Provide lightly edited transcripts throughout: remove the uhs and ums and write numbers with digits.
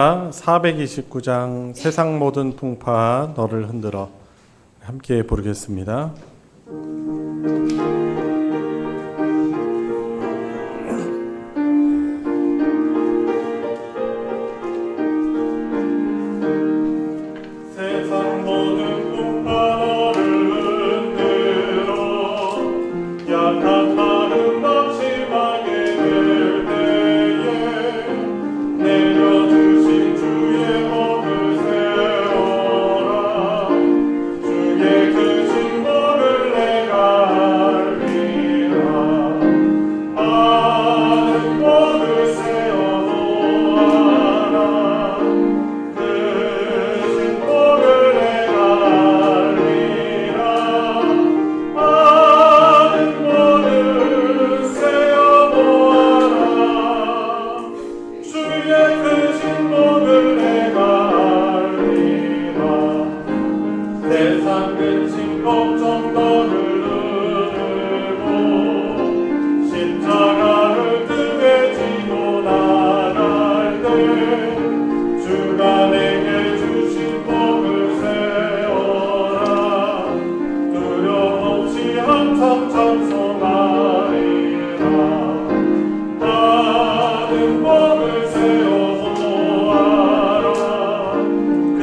429장 세상 모든 풍파 너를 흔들어 함께 부르겠습니다. 세상 모든 풍파 너를 흔들어 약한 마음 낙심하게 될 때에 내려주신 주의 법을 세워라. 주의 그 신복을 내가 알리라. 많은 법을 세워 놓아라. 그 신복을 내가 알리라. 많은 법을 세워 놓아라. 주의 그 신복을 내가 알리라. 세상 근심 걱정 너를 누르고 십자가를 등에 지고 나갈 때 주가 내게 주신 복을 세워라. 두려움 없이 항상 찬송하리라. 많은 복을 세워 놓아라. 그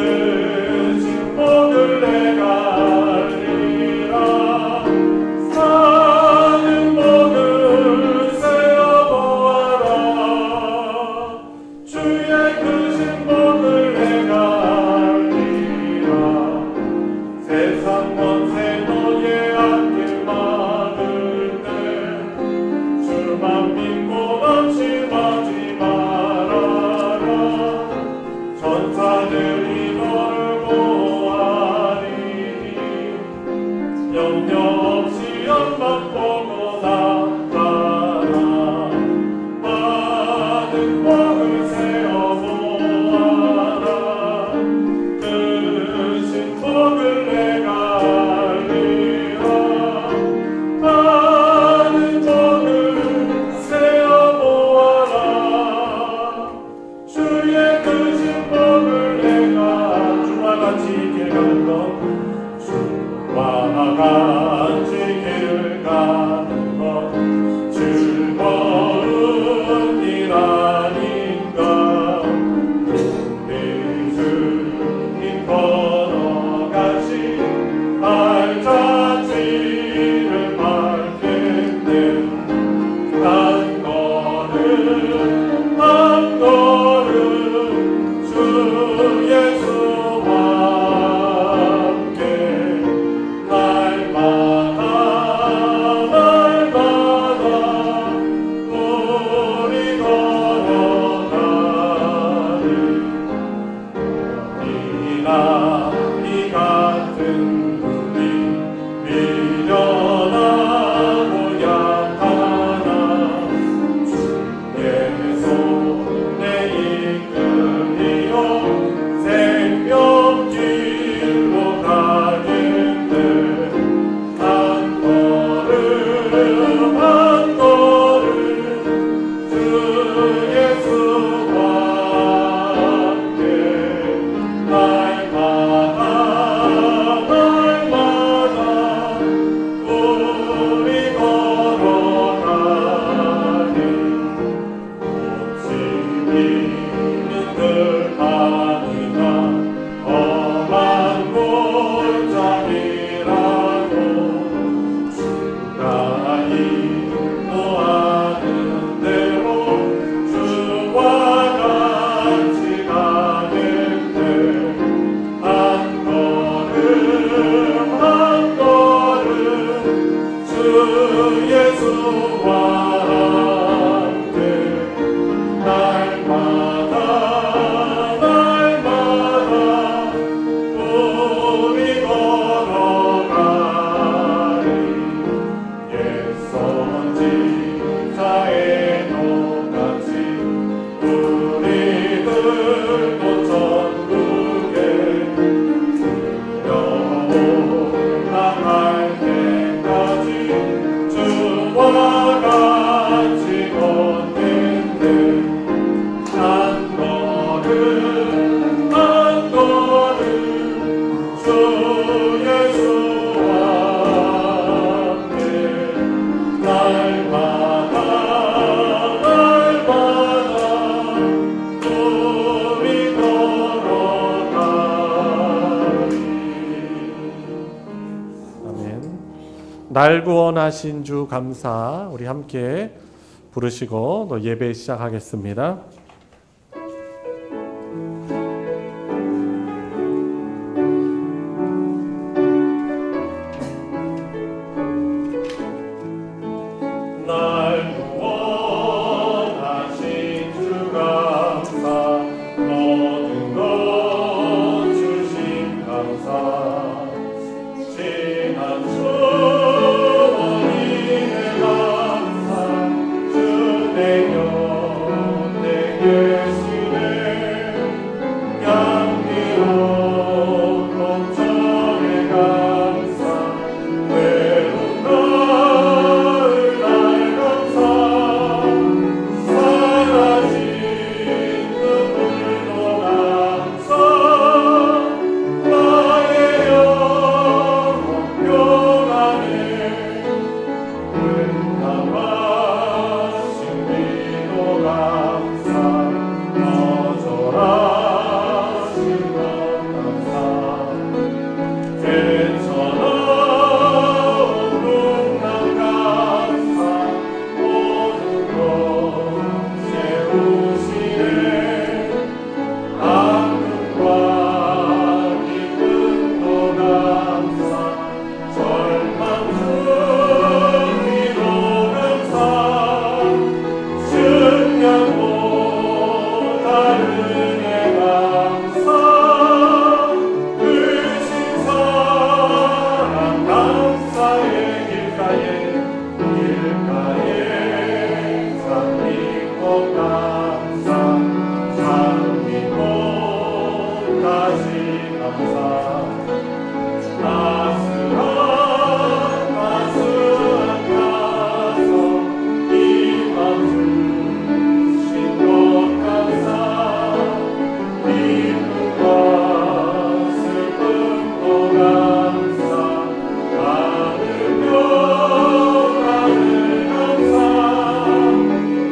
신복을 내가 알리라. 사는 복을 세워 놓아라. 주의 그 신복을 내가 알리라. 세상 권세 너의 앞길 막을 때 주만 믿고 낙심하지 말아라. 전사들이 너를 보호하리니 염려 없이 앞만 보고 나가라. 많은 복을 세워 보아라. 그 신복을 내가 알리라. 많은 복을 세워 보아라. 주의 그 신복을 내가 주와 같이 길 가는 것 주와 같이 길 가는 것 즐거운 일 아닌가. 우리 주님 걸어가신 알자지를 밟겠네. 한 걸음 한 걸음 주 예수와 함께 날마다 날 구원하신 주 감사 우리 함께 부르시고 또 예배 시작하겠습니다. 날 구원하신 주 감사 모든 것 주신 감사 지난 주님의 감사 주 내 곁에 계시네 향기로운 공정의 감사 외로운 가을 날 감사 사라진 눈물도 감사 나의 영혼 평안에 은감하신 기도 감사 거절하신 것 감사 괜찮아온 눈남 감사 모든 것 세우시네 아픔과 기쁨도 감사 절망 승리도 감사 승량보다 은혜 감사 크신 사랑 감사의 길가에 산미꽃 감사 산미꽃까지 감사 따스한 가서 이맘 주신 것 감사 기쁨과 슬픔도 감사 하늘 평안을 감사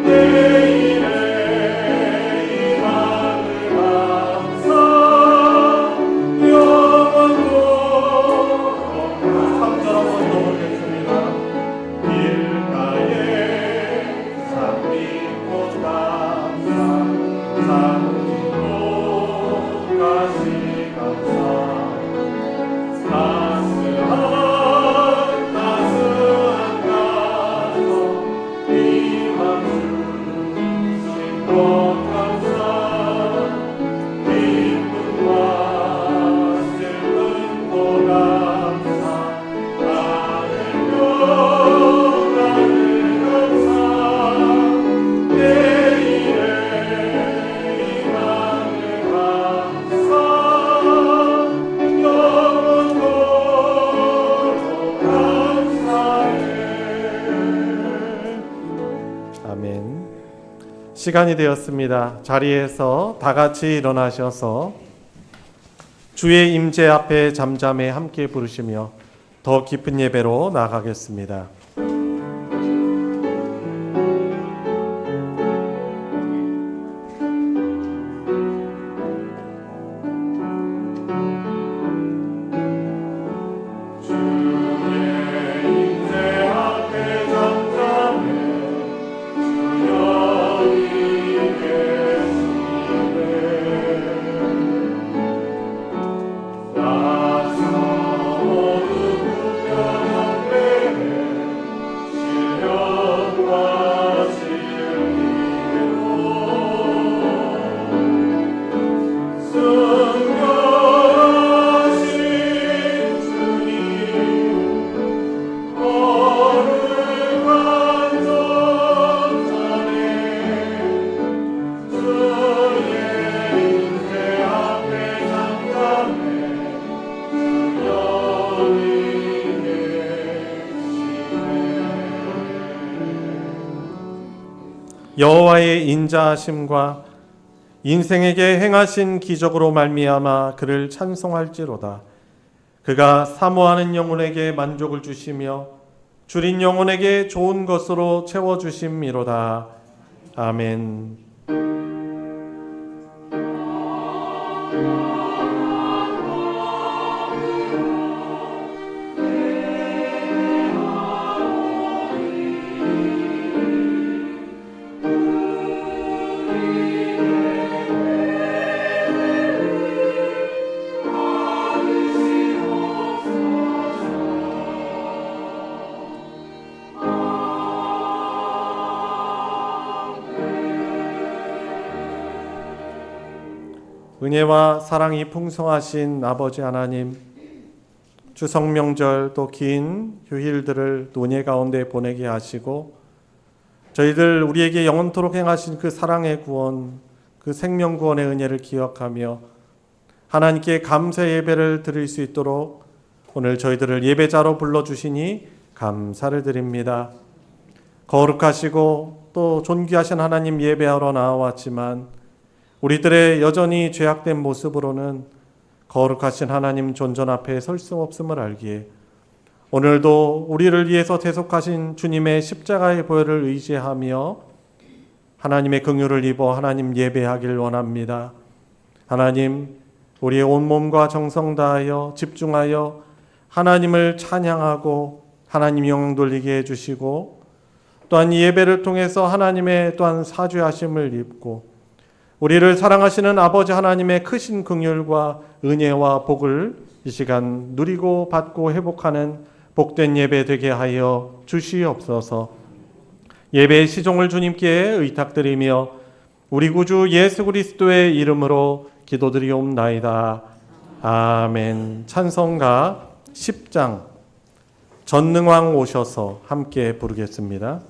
내일의 희망을 감사 영원토록 3절 한번 더 보겠습니다. 길가에 산미꽃 감사 산미꽃까지 감사 따스한 가서 이맘 주신 것 감사 기쁨과 슬픔도 감사 하늘 평안을 감사 내일의 희망을 감사 영원토록 감사해. 아멘. 시간이 되었습니다. 자리에서 다 같이 일어나셔서 주의 임재 앞에 잠잠해 함께 부르시며 더 깊은 예배로 나아가겠습니다. 주의 임재 앞에 잠잠해 주여 여호와의 인자하심과 인생에게 행하신 기적으로 말미암아 그를 찬송할지로다. 그가 사모하는 영혼에게 만족을 주시며 줄인 영혼에게 좋은 것으로 채워주심이로다. 아멘. 은혜와 사랑이 풍성하신 아버지 하나님, 추석 명절 또 긴 휴일들을 논예 가운데 보내게 하시고 저희들 우리에게 영원토록 행하신 그 사랑의 구원, 그 생명 구원의 은혜를 기억하며 하나님께 감사 예배를 드릴 수 있도록 오늘 저희들을 예배자로 불러주시니 감사를 드립니다. 거룩하시고 또 존귀하신 하나님 예배하러 나와왔지만 우리들의 여전히 죄악된 모습으로는 거룩하신 하나님 존전 앞에 설 수 없음을 알기에 오늘도 우리를 위해서 대속하신 주님의 십자가의 보혈을 의지하며 하나님의 긍휼을 입어 하나님 예배하길 원합니다. 하나님, 우리의 온몸과 정성 다하여 집중하여 하나님을 찬양하고 하나님 영광 돌리게 해주시고 또한 이 예배를 통해서 하나님의 또한 사죄하심을 입고 우리를 사랑하시는 아버지 하나님의 크신 긍휼과 은혜와 복을 이 시간 누리고 받고 회복하는 복된 예배 되게 하여 주시옵소서. 예배의 시종을 주님께 의탁드리며 우리 구주 예수 그리스도의 이름으로 기도드리옵나이다. 아멘. 찬송가 10장 전능왕 오셔서 함께 부르겠습니다.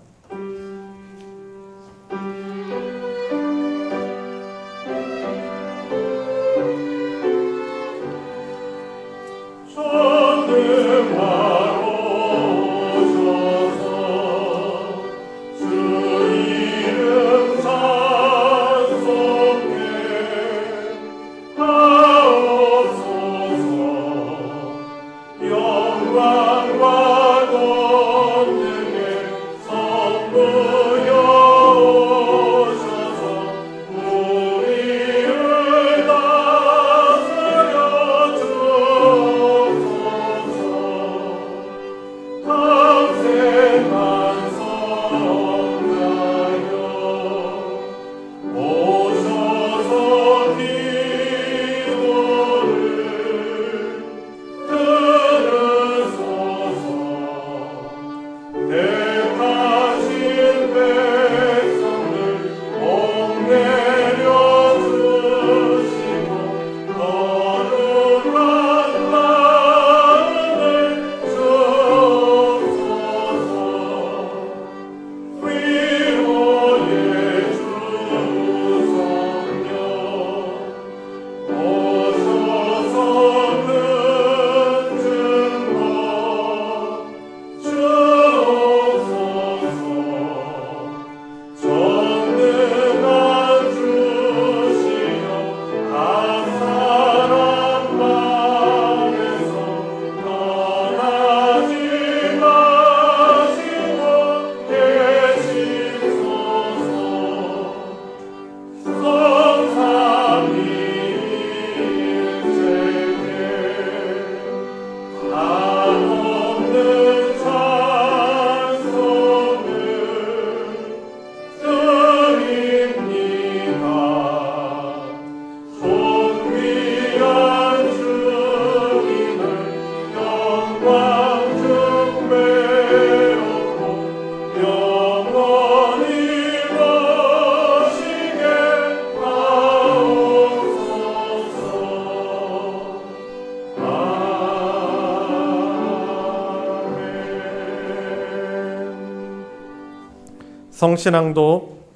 성신앙독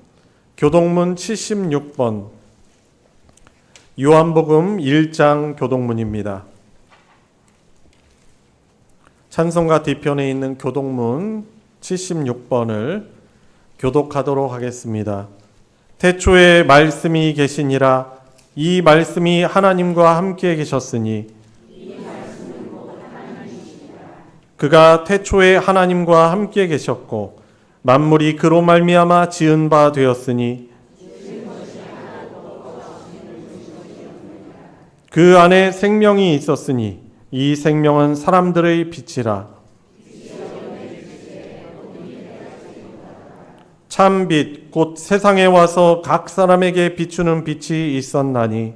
교동문 76번 요한복음 1장 교동문입니다. 찬송가 뒤편에 있는 교동문 76번을 교독하도록 하겠습니다. 태초에 말씀이 계시니라. 이 말씀이 하나님과 함께 계셨으니 그가 태초에 하나님과 함께 계셨고 만물이 그로 말미암아 지은 바 되었으니 그 안에 생명이 있었으니 이 생명은 사람들의 빛이라. 참 빛 곧 세상에 와서 각 사람에게 비추는 빛이 있었나니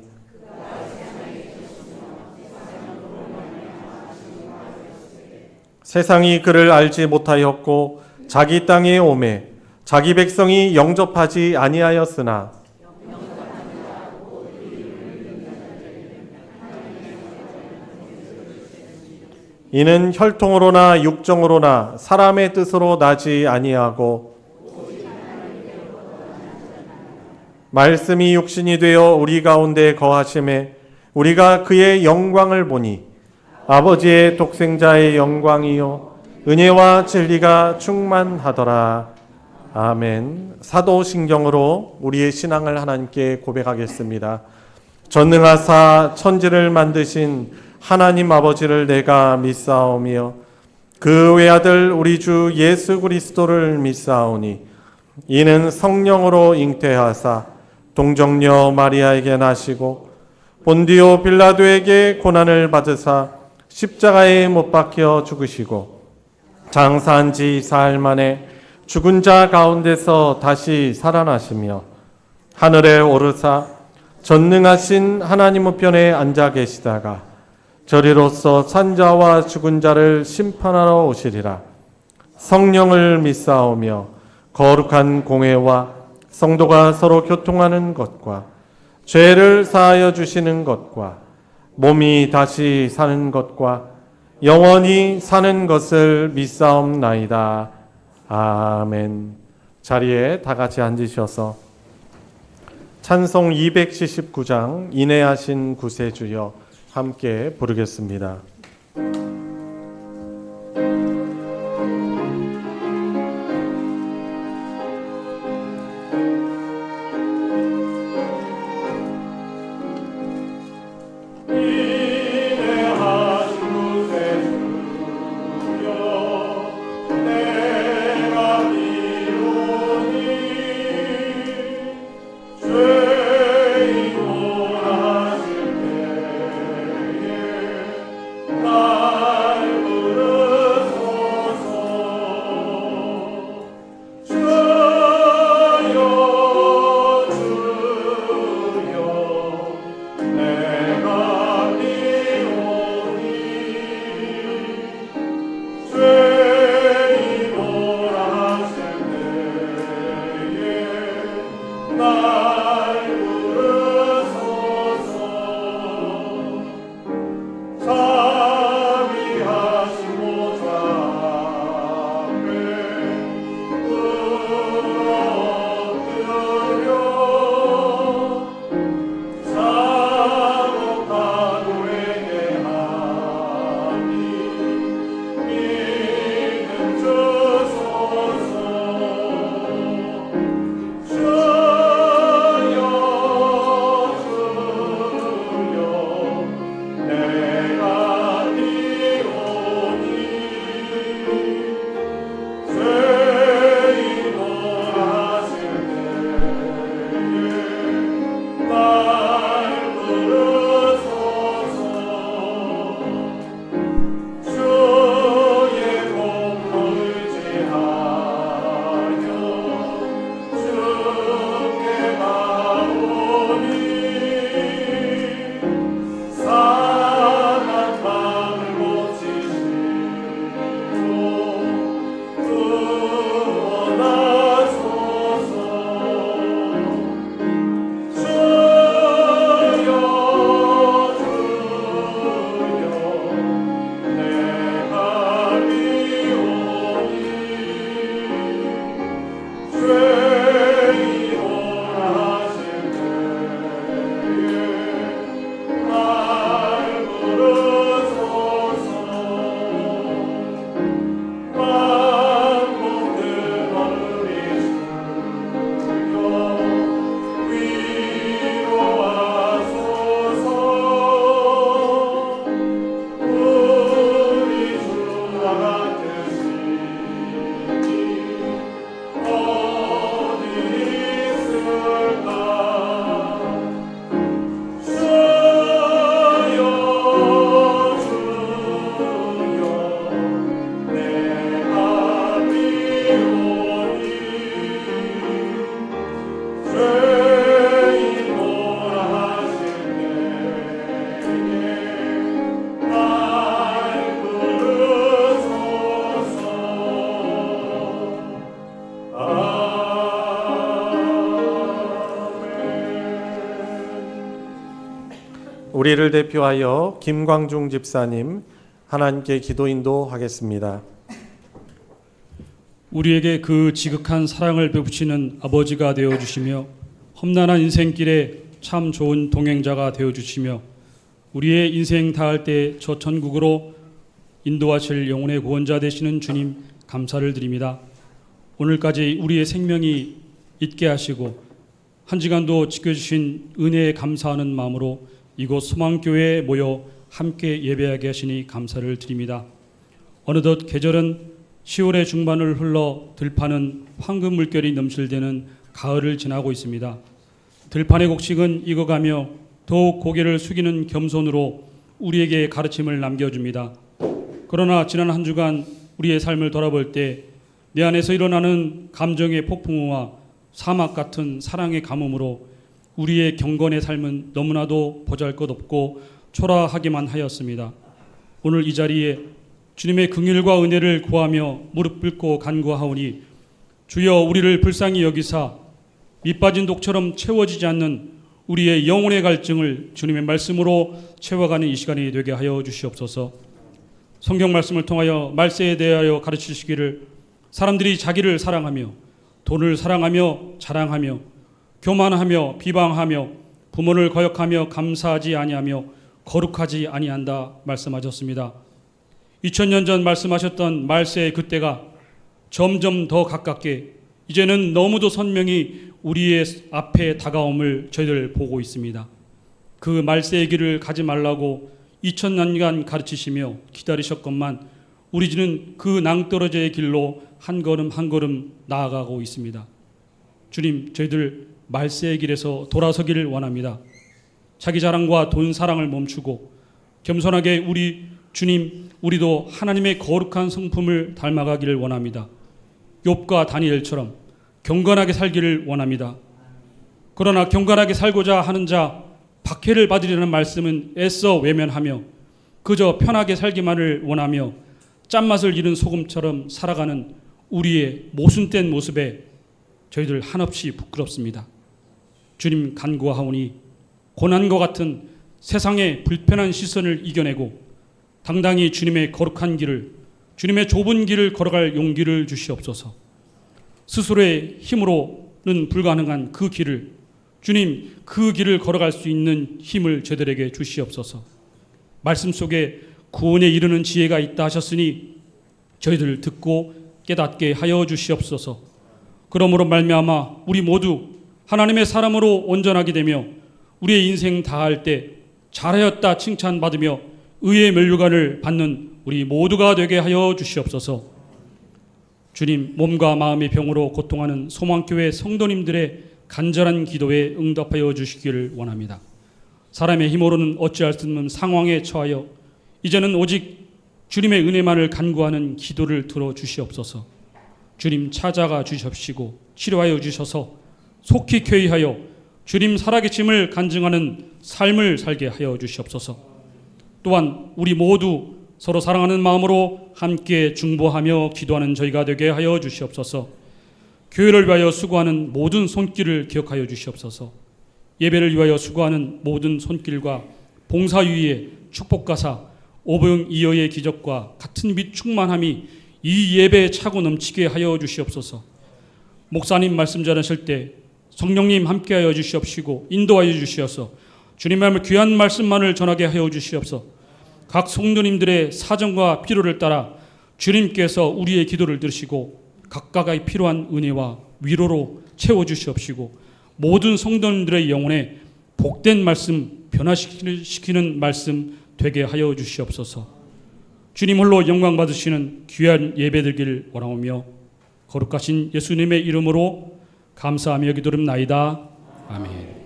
세상이 그를 알지 못하였고 자기 땅에 오매 자기 백성이 영접하지 아니하였으나 이는 혈통으로나 육정으로나 사람의 뜻으로 나지 아니하고 말씀이 육신이 되어 우리 가운데 거하심에 우리가 그의 영광을 보니 아버지의 독생자의 영광이요 은혜와 진리가 충만하더라. 아멘. 사도신경으로 우리의 신앙을 하나님께 고백하겠습니다. 전능하사 천지를 만드신 하나님 아버지를 내가 믿사오며 그 외아들 우리 주 예수 그리스도를 믿사오니 이는 성령으로 잉태하사 동정녀 마리아에게 나시고 본디오 빌라도에게 고난을 받으사 십자가에 못 박혀 죽으시고 장사한 지 사흘 만에 죽은 자 가운데서 다시 살아나시며 하늘에 오르사 전능하신 하나님 우편에 앉아 계시다가 저리로서 산자와 죽은 자를 심판하러 오시리라. 성령을 믿사오며 거룩한 공회와 성도가 서로 교통하는 것과 죄를 사하여 주시는 것과 몸이 다시 사는 것과 영원히 사는 것을 믿사옵나이다. 아멘. 자리에 다 같이 앉으셔서 찬송 279장 인애하신 구세주여 함께 부르겠습니다. 우리를 대표하여 김광중 집사님 하나님께 기도 인도하겠습니다. 우리에게 그 지극한 사랑을 베푸시는 아버지가 되어주시며 험난한 인생길에 참 좋은 동행자가 되어주시며 우리의 인생 다할 때 저 천국으로 인도하실 영혼의 구원자 되시는 주님 감사를 드립니다. 오늘까지 우리의 생명이 있게 하시고 한 시간도 지켜주신 은혜에 감사하는 마음으로 이곳 소망교회에 모여 함께 예배하게 하시니 감사를 드립니다. 어느덧 계절은 10월의 중반을 흘러 들판은 황금 물결이 넘실대는 가을을 지나고 있습니다. 들판의 곡식은 익어가며 더욱 고개를 숙이는 겸손으로 우리에게 가르침을 남겨줍니다. 그러나 지난 한 주간 우리의 삶을 돌아볼 때 내 안에서 일어나는 감정의 폭풍우와 사막 같은 사랑의 가뭄으로 우리의 경건의 삶은 너무나도 보잘것없고 초라하기만 하였습니다. 오늘 이 자리에 주님의 긍휼과 은혜를 구하며 무릎 꿇고 간구하오니 주여 우리를 불쌍히 여기사 밑빠진 독처럼 채워지지 않는 우리의 영혼의 갈증을 주님의 말씀으로 채워가는 이 시간이 되게 하여 주시옵소서. 성경 말씀을 통하여 말세에 대하여 가르치시기를 사람들이 자기를 사랑하며 돈을 사랑하며 자랑하며 교만하며 비방하며 부모를 거역하며 감사하지 아니하며 거룩하지 아니한다 말씀하셨습니다. 2000년 전 말씀하셨던 말세의 그때가 점점 더 가깝게 이제는 너무도 선명히 우리의 앞에 다가옴을 저희들 보고 있습니다. 그 말세의 길을 가지 말라고 2000년간 가르치시며 기다리셨건만 우리는 그 낭떠러지의 길로 한 걸음 한 걸음 나아가고 있습니다. 주님, 저희들 말세의 길에서 돌아서기를 원합니다. 자기 자랑과 돈 사랑을 멈추고 겸손하게 우리 주님, 우리도 하나님의 거룩한 성품을 닮아가기를 원합니다. 욥과 다니엘처럼 경건하게 살기를 원합니다. 그러나 경건하게 살고자 하는 자 박해를 받으려는 말씀은 애써 외면하며 그저 편하게 살기만을 원하며 짠맛을 잃은 소금처럼 살아가는 우리의 모순된 모습에 저희들 한없이 부끄럽습니다. 주님 간구하오니 고난과 같은 세상의 불편한 시선을 이겨내고 당당히 주님의 거룩한 길을, 주님의 좁은 길을 걸어갈 용기를 주시옵소서. 스스로의 힘으로는 불가능한 그 길을, 주님 그 길을 걸어갈 수 있는 힘을 저희들에게 주시옵소서. 말씀 속에 구원에 이르는 지혜가 있다 하셨으니 저희들 듣고 깨닫게 하여 주시옵소서. 그러므로 말미암아 우리 모두 하나님의 사람으로 온전하게 되며 우리의 인생 다할 때 잘하였다 칭찬받으며 의의 면류관을 받는 우리 모두가 되게 하여 주시옵소서. 주님, 몸과 마음의 병으로 고통하는 소망교회 성도님들의 간절한 기도에 응답하여 주시기를 원합니다. 사람의 힘으로는 어찌할 수 없는 상황에 처하여 이제는 오직 주님의 은혜만을 간구하는 기도를 들어 주시옵소서. 주님 찾아가 주십시고 치료하여 주셔서 속히 쾌의하여 주님 살아계심을 간증하는 삶을 살게 하여 주시옵소서. 또한 우리 모두 서로 사랑하는 마음으로 함께 중보하며 기도하는 저희가 되게 하여 주시옵소서. 교회를 위하여 수고하는 모든 손길을 기억하여 주시옵소서. 예배를 위하여 수고하는 모든 손길과 봉사위의 축복가사 오병 이어의 기적과 같은 빛 충만함이 이 예배에 차고 넘치게 하여 주시옵소서. 목사님 말씀 전하실 때 성령님 함께하여 주시옵시고 인도하여 주시옵소서. 주님의 귀한 말씀만을 전하게 하여 주시옵소서. 각 성도님들의 사정과 필요를 따라 주님께서 우리의 기도를 들으시고 각각의 필요한 은혜와 위로로 채워주시옵시고 모든 성도님들의 영혼에 복된 말씀, 변화시키는 말씀 되게 하여 주시옵소서. 주님 홀로 영광 받으시는 귀한 예배드리기를 원하오며 거룩하신 예수님의 이름으로 감사하며 기도드립나이다. 아멘.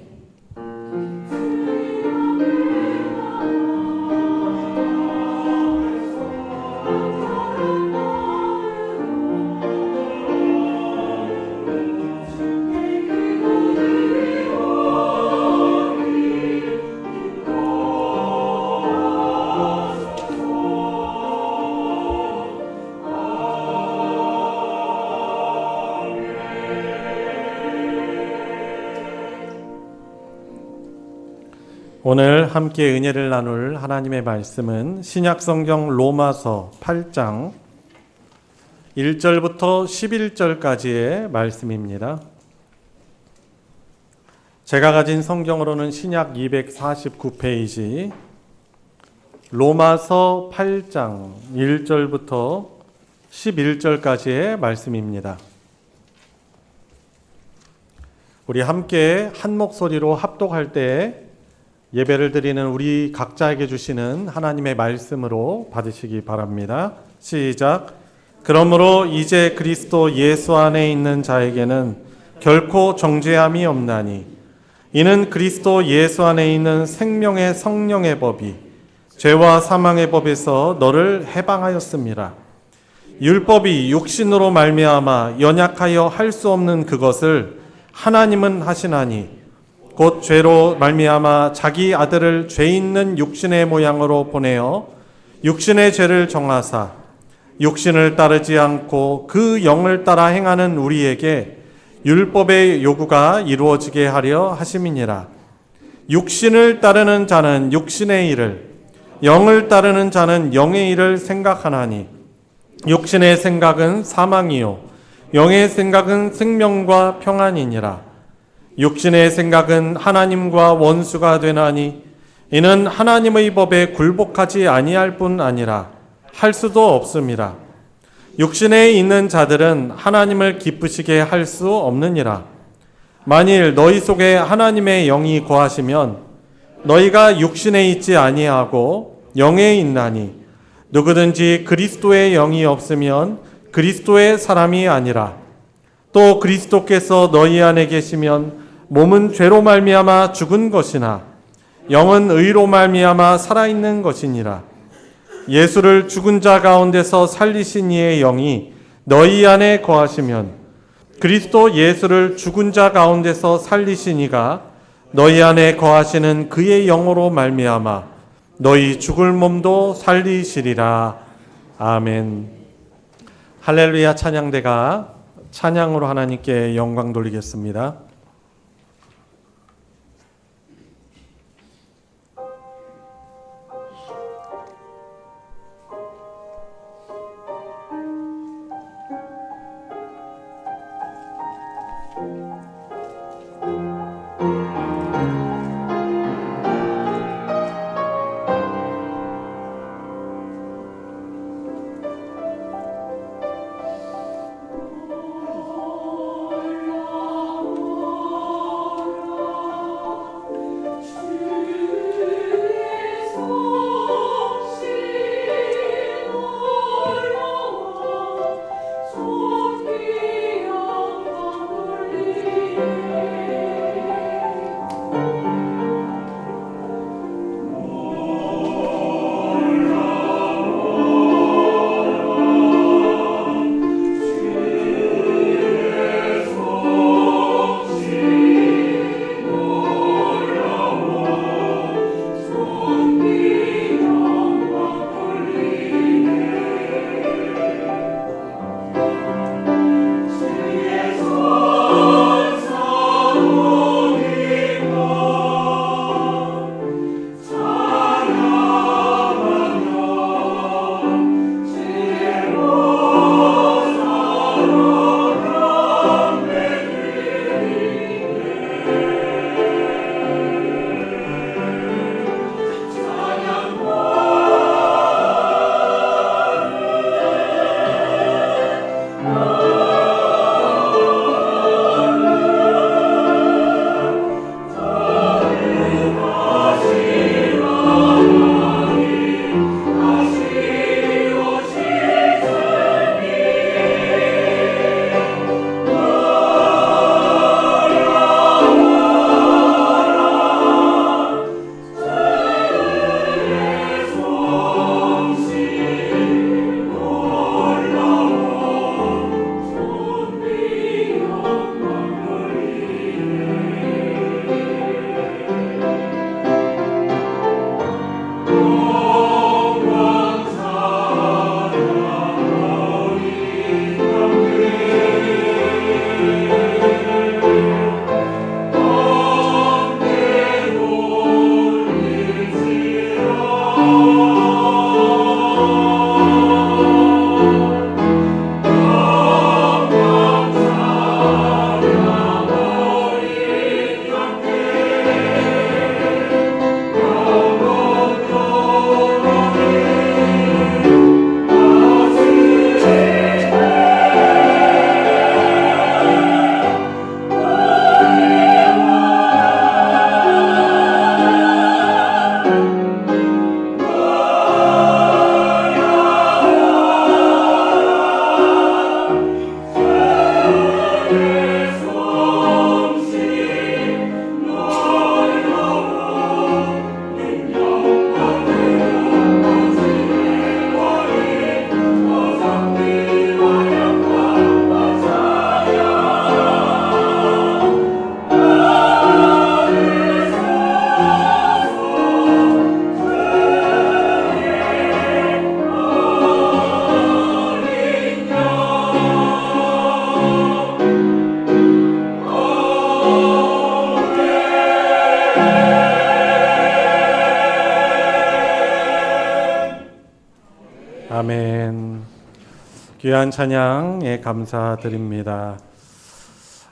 오늘 함께 은혜를 나눌 하나님의 말씀은 신약성경 로마서 8장 1절부터 11절까지의 말씀입니다. 제가 가진 성경으로는 신약 249페이지 로마서 8장 1절부터 11절까지의 말씀입니다. 우리 함께 한 목소리로 합독할 때 예배를 드리는 우리 각자에게 주시는 하나님의 말씀으로 받으시기 바랍니다. 시작. 그러므로 이제 그리스도 예수 안에 있는 자에게는 결코 정죄함이 없나니 이는 그리스도 예수 안에 있는 생명의 성령의 법이 죄와 사망의 법에서 너를 해방하였습니다. 율법이 육신으로 말미암아 연약하여 할 수 없는 그것을 하나님은 하시나니 곧 죄로 말미암아 자기 아들을 죄 있는 육신의 모양으로 보내어 육신의 죄를 정하사 육신을 따르지 않고 그 영을 따라 행하는 우리에게 율법의 요구가 이루어지게 하려 하심이니라. 육신을 따르는 자는 육신의 일을, 영을 따르는 자는 영의 일을 생각하나니 육신의 생각은 사망이요 영의 생각은 생명과 평안이니라. 육신의 생각은 하나님과 원수가 되나니 이는 하나님의 법에 굴복하지 아니할 뿐 아니라 할 수도 없습니다. 육신에 있는 자들은 하나님을 기쁘시게 할 수 없느니라. 만일 너희 속에 하나님의 영이 거하시면 너희가 육신에 있지 아니하고 영에 있나니 누구든지 그리스도의 영이 없으면 그리스도의 사람이 아니라. 또 그리스도께서 너희 안에 계시면 몸은 죄로 말미암아 죽은 것이나 영은 의로 말미암아 살아있는 것이니라. 예수를 죽은 자 가운데서 살리신 이의 영이 너희 안에 거하시면 그리스도 예수를 죽은 자 가운데서 살리신 이가 너희 안에 거하시는 그의 영으로 말미암아 너희 죽을 몸도 살리시리라. 아멘. 할렐루야. 찬양대가 찬양으로 하나님께 영광 돌리겠습니다. 아멘. 귀한 찬양에 감사드립니다.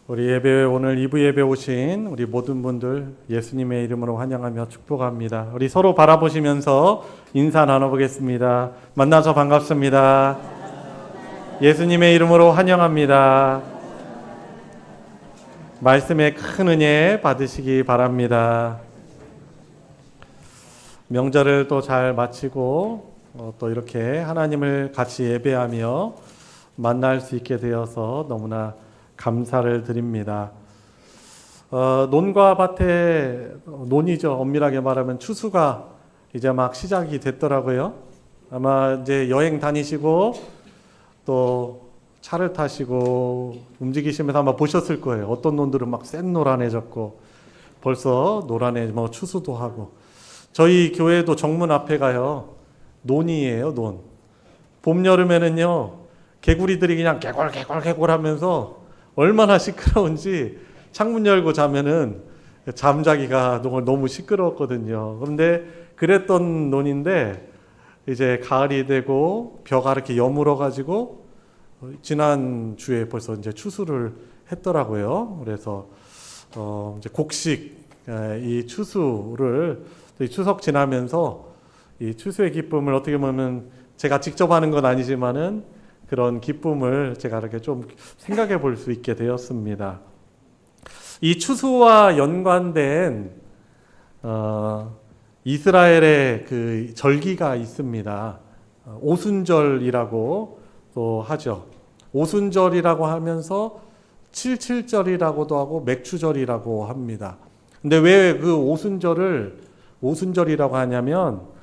우리 예배 오늘 2부 예배 오신 우리 모든 분들 예수님의 이름으로 환영하며 축복합니다. 우리 서로 바라보시면서 인사 나눠보겠습니다. 만나서 반갑습니다. 예수님의 이름으로 환영합니다. 말씀의 큰 은혜 받으시기 바랍니다. 명절을 또 잘 마치고 또 이렇게 하나님을 같이 예배하며 만날 수 있게 되어서 너무나 감사를 드립니다. 논과 밭에 논이죠. 엄밀하게 말하면 추수가 이제 막 시작이 됐더라고요. 아마 이제 여행 다니시고 또 차를 타시고 움직이시면서 아마 보셨을 거예요. 어떤 논들은 막 샛노란해졌고 벌써 노란해 뭐 추수도 하고. 저희 교회도 정문 앞에가요. 논이에요, 논. 봄, 여름에는요, 개구리들이 그냥 개골 하면서 얼마나 시끄러운지 창문 열고 자면은 잠자기가 너무 시끄러웠거든요. 그런데 그랬던 논인데 이제 가을이 되고 벼가 이렇게 여물어가지고 지난 주에 벌써 이제 추수를 했더라고요. 그래서 이제 곡식 이 추수를 이 추석 지나면서 이 추수의 기쁨을 어떻게 보면 제가 직접 하는 건 아니지만은 그런 기쁨을 제가 이렇게 좀 생각해 볼 수 있게 되었습니다. 이 추수와 연관된 이스라엘의 그 절기가 있습니다. 오순절이라고 또 하죠. 오순절이라고 하면서 칠칠절이라고도 하고 맥추절이라고 합니다. 근데 왜 그 오순절이라고 하냐면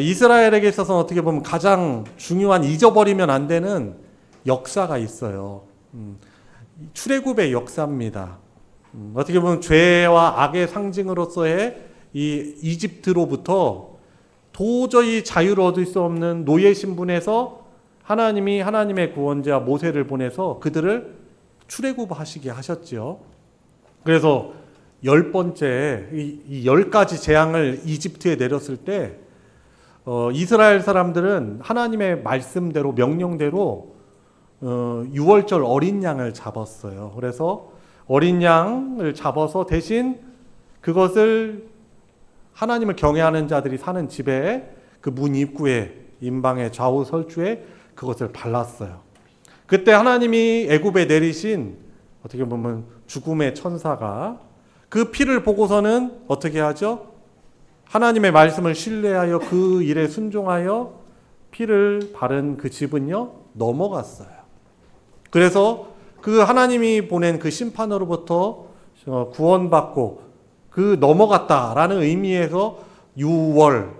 이스라엘에게 있어서 어떻게 보면 가장 중요한 잊어버리면 안 되는 역사가 있어요. 출애굽의 역사입니다. 어떻게 보면 죄와 악의 상징으로서의 이 이집트로부터 도저히 자유를 얻을 수 없는 노예 신분에서 하나님이 하나님의 구원자 모세를 보내서 그들을 출애굽하시게 하셨죠. 그래서 10번째 이 10가지 재앙을 이집트에 내렸을 때 이스라엘 사람들은 하나님의 말씀대로 명령대로 6월절 어린 양을 잡았어요. 그래서 어린 양을 잡아서 대신 그것을 하나님을 경외하는 자들이 사는 집에 그 문 입구에 임방의 좌우 설주에 그것을 발랐어요. 그때 하나님이 애굽에 내리신 어떻게 보면 죽음의 천사가 그 피를 보고서는 어떻게 하죠? 하나님의 말씀을 신뢰하여 그 일에 순종하여 피를 바른 그 집은요 넘어갔어요. 그래서 그 하나님이 보낸 그 심판으로부터 구원받고 그 넘어갔다라는 의미에서 6월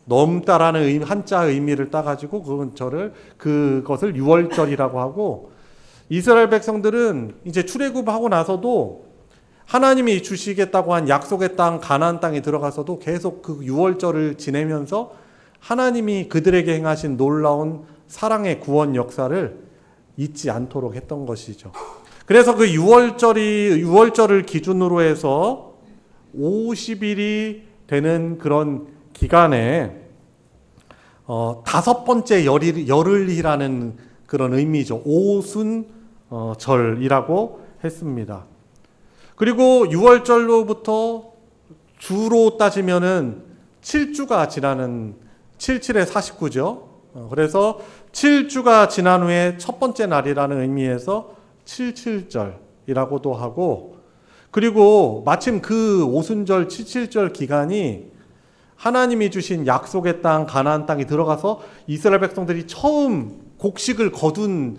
넘다라는 한자 의미를 따가지고 그것을 6월절이라고 하고 이스라엘 백성들은 이제 출애굽하고 나서도 하나님이 주시겠다고 한 약속의 땅 가나안 땅에 들어가서도 계속 그 6월절을 지내면서 하나님이 그들에게 행하신 놀라운 사랑의 구원 역사를 잊지 않도록 했던 것이죠. 그래서 그 6월절을 기준으로 해서 50일이 되는 그런 기간에 5번째 열흘이라는 그런 의미죠. 오순절이라고 했습니다. 그리고 6월절로부터 주로 따지면은 7주가 지나는 77에 49죠. 그래서 7주가 지난 후에 첫 번째 날이라는 의미에서 77절이라고도 하고 그리고 마침 그 오순절 77절 기간이 하나님이 주신 약속의 땅 가나안 땅에 들어가서 이스라엘 백성들이 처음 곡식을 거둔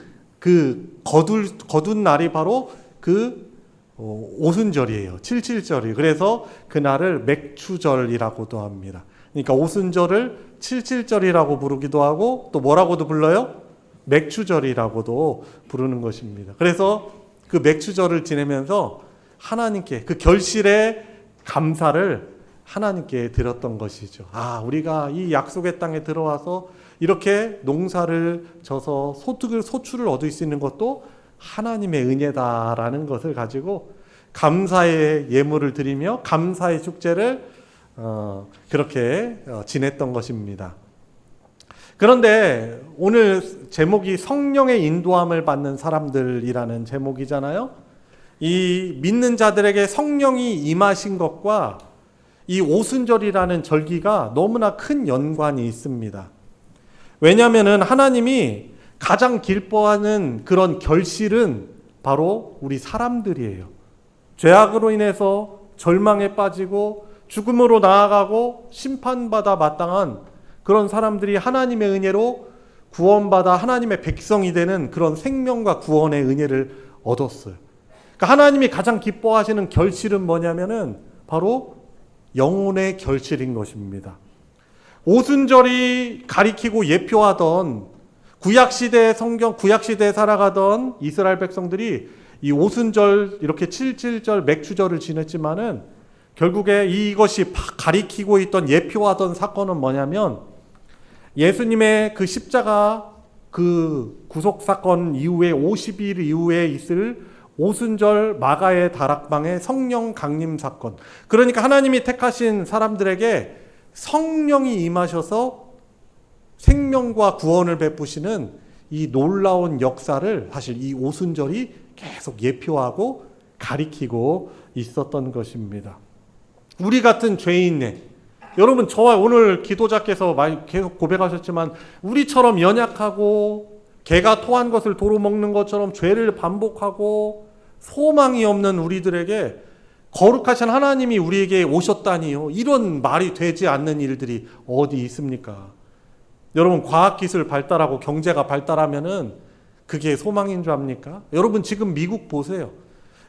날이 바로 그 오순절이에요. 77절이. 그래서 그날을 맥추절이라고도 합니다. 그러니까 오순절을 77절이라고 부르기도 하고 또 뭐라고도 불러요? 맥추절이라고도 부르는 것입니다. 그래서 그 맥추절을 지내면서 하나님께 그 결실의 감사를 하나님께 드렸던 것이죠. 우리가 이 약속의 땅에 들어와서 이렇게 농사를 져서 소출을 얻을 수 있는 것도 하나님의 은혜다라는 것을 가지고 감사의 예물을 드리며 감사의 축제를 그렇게 지냈던 것입니다. 그런데 오늘 제목이 성령의 인도함을 받는 사람들이라는 제목이잖아요. 이 믿는 자들에게 성령이 임하신 것과 이 오순절이라는 절기가 너무나 큰 연관이 있습니다. 왜냐하면 하나님이 가장 기뻐하는 그런 결실은 바로 우리 사람들이에요. 죄악으로 인해서 절망에 빠지고 죽음으로 나아가고 심판받아 마땅한 그런 사람들이 하나님의 은혜로 구원받아 하나님의 백성이 되는 그런 생명과 구원의 은혜를 얻었어요. 그러니까 하나님이 가장 기뻐하시는 결실은 뭐냐면은 바로 영혼의 결실인 것입니다. 오순절이 가리키고 예표하던 구약시대의 성경, 구약시대에 살아가던 이스라엘 백성들이 이 오순절, 이렇게 7.7절 맥주절을 지냈지만은 결국에 이것이 가리키고 있던 예표하던 사건은 뭐냐면 예수님의 그 십자가 그 구속사건 이후에 50일 이후에 있을 오순절 마가의 다락방의 성령 강림 사건. 그러니까 하나님이 택하신 사람들에게 성령이 임하셔서 생명과 구원을 베푸시는 이 놀라운 역사를 사실 이 오순절이 계속 예표하고 가리키고 있었던 것입니다. 우리 같은 죄인네, 여러분 저와 오늘 기도자께서 계속 고백하셨지만 우리처럼 연약하고 개가 토한 것을 도로 먹는 것처럼 죄를 반복하고 소망이 없는 우리들에게 거룩하신 하나님이 우리에게 오셨다니요, 이런 말이 되지 않는 일들이 어디 있습니까? 여러분 과학기술 발달하고 경제가 발달하면은 그게 소망인 줄 압니까? 여러분 지금 미국 보세요.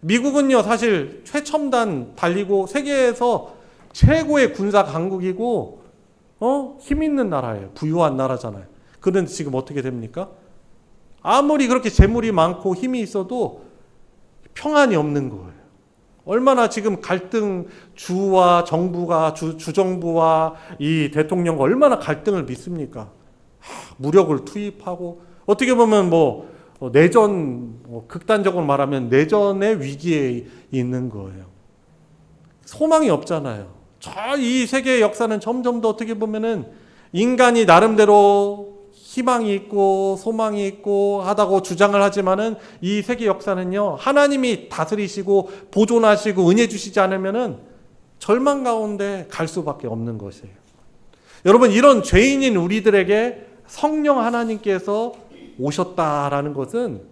미국은요 사실 최첨단 달리고 세계에서 최고의 군사 강국이고 힘 있는 나라예요. 부유한 나라잖아요. 그런데 지금 어떻게 됩니까? 아무리 그렇게 재물이 많고 힘이 있어도 평안이 없는 거예요. 얼마나 지금 갈등, 주와 정부가 주정부와 이 대통령과 얼마나 갈등을 빚습니까? 무력을 투입하고 어떻게 보면 내전, 극단적으로 말하면 내전의 위기에 있는 거예요. 소망이 없잖아요. 이 세계의 역사는 점점 더 어떻게 보면은 인간이 나름대로 희망이 있고 소망이 있고 하다고 주장을 하지만은 이 세계 역사는요, 하나님이 다스리시고 보존하시고 은혜 주시지 않으면은 절망 가운데 갈 수밖에 없는 것이에요. 여러분 이런 죄인인 우리들에게 성령 하나님께서 오셨다라는 것은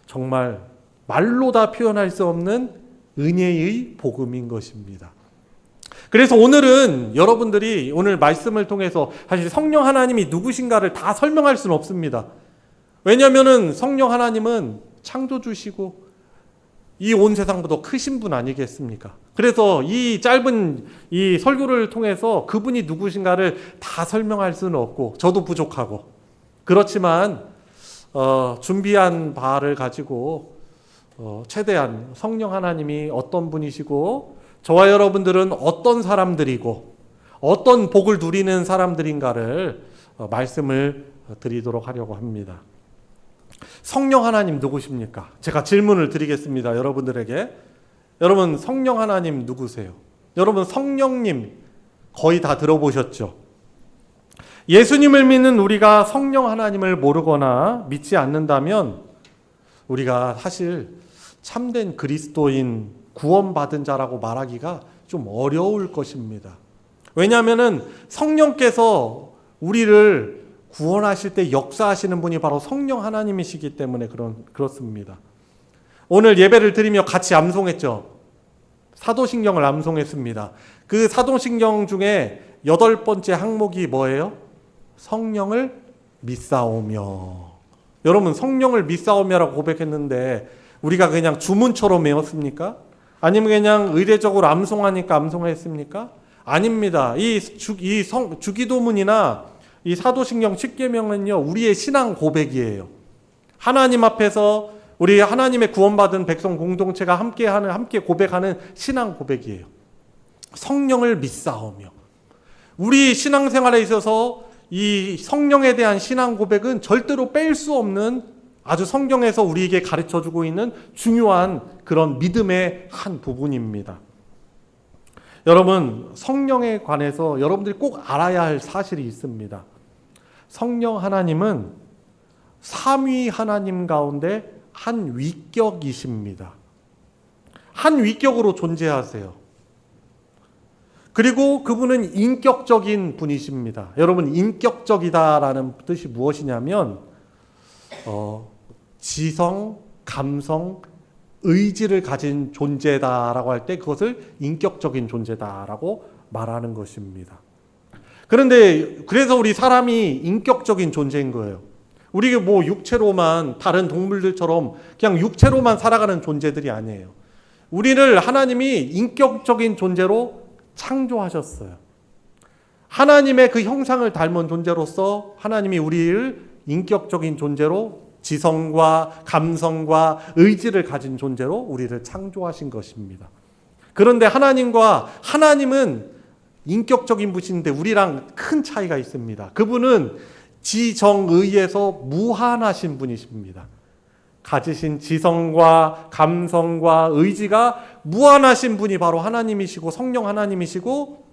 정말 말로 다 표현할 수 없는 은혜의 복음인 것입니다. 그래서 오늘은 여러분들이 오늘 말씀을 통해서 사실 성령 하나님이 누구신가를 다 설명할 수는 없습니다. 왜냐하면은 성령 하나님은 창조주시고 이 온 세상보다 크신 분 아니겠습니까? 그래서 이 짧은 이 설교를 통해서 그분이 누구신가를 다 설명할 수는 없고 저도 부족하고 그렇지만 준비한 바를 가지고 최대한 성령 하나님이 어떤 분이시고 저와 여러분들은 어떤 사람들이고 어떤 복을 누리는 사람들인가를 말씀을 드리도록 하려고 합니다. 성령 하나님 누구십니까? 제가 질문을 드리겠습니다. 여러분들에게. 여러분 성령 하나님 누구세요? 여러분 성령님 거의 다 들어보셨죠? 예수님을 믿는 우리가 성령 하나님을 모르거나 믿지 않는다면 우리가 사실 참된 그리스도인 구원받은 자라고 말하기가 좀 어려울 것입니다. 왜냐하면 성령께서 우리를 구원하실 때 역사하시는 분이 바로 성령 하나님이시기 때문에 그렇습니다. 오늘 예배를 드리며 같이 암송했죠. 사도신경을 암송했습니다. 그 사도신경 중에 8번째 항목이 뭐예요? 성령을 믿사오며. 여러분 성령을 믿사오며라고 고백했는데 우리가 그냥 주문처럼 외웠습니까? 아니면 그냥 의례적으로 암송하니까 암송했습니까? 아닙니다. 이 주기도문이나 이 사도신경 10계명은요 우리의 신앙 고백이에요. 하나님 앞에서 우리 하나님의 구원받은 백성 공동체가 함께 고백하는 신앙 고백이에요. 성령을 믿사오며. 우리 신앙생활에 있어서 이 성령에 대한 신앙 고백은 절대로 뺄 수 없는 아주 성경에서 우리에게 가르쳐주고 있는 중요한 그런 믿음의 한 부분입니다. 여러분 성령에 관해서 여러분들이 꼭 알아야 할 사실이 있습니다. 성령 하나님은 삼위 하나님 가운데 한 위격이십니다. 한 위격으로 존재하세요. 그리고 그분은 인격적인 분이십니다. 여러분, 인격적이다라는 뜻이 무엇이냐면 지성, 감성, 의지를 가진 존재다라고 할 때 그것을 인격적인 존재다라고 말하는 것입니다. 그런데 그래서 우리 사람이 인격적인 존재인 거예요. 우리가 뭐 육체로만 다른 동물들처럼 그냥 육체로만 살아가는 존재들이 아니에요. 우리를 하나님이 인격적인 존재로 창조하셨어요. 하나님의 그 형상을 닮은 존재로서 하나님이 우리를 인격적인 존재로 지성과 감성과 의지를 가진 존재로 우리를 창조하신 것입니다. 그런데 하나님은 인격적인 분이신데 우리랑 큰 차이가 있습니다. 그분은 지정의에서 무한하신 분이십니다. 가지신 지성과 감성과 의지가 무한하신 분이 바로 하나님이시고 성령 하나님이시고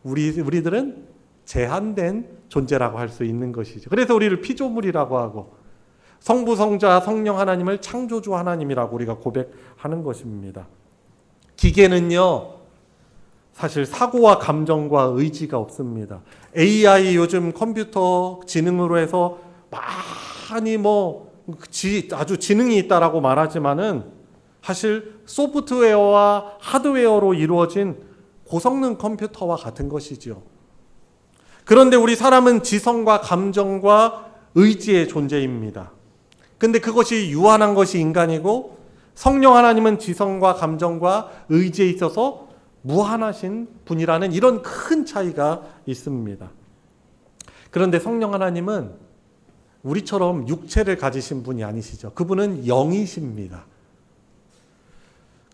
우리들은 제한된 존재라고 할 수 있는 것이죠. 그래서 우리를 피조물이라고 하고 성부, 성자, 성령 하나님을 창조주 하나님이라고 우리가 고백하는 것입니다. 기계는요, 사실 사고와 감정과 의지가 없습니다. AI 요즘 컴퓨터 지능으로 해서 많이 아주 지능이 있다라고 말하지만은 사실 소프트웨어와 하드웨어로 이루어진 고성능 컴퓨터와 같은 것이죠. 그런데 우리 사람은 지성과 감정과 의지의 존재입니다. 근데 그것이 유한한 것이 인간이고 성령 하나님은 지성과 감정과 의지에 있어서 무한하신 분이라는 이런 큰 차이가 있습니다. 그런데 성령 하나님은 우리처럼 육체를 가지신 분이 아니시죠. 그분은 영이십니다.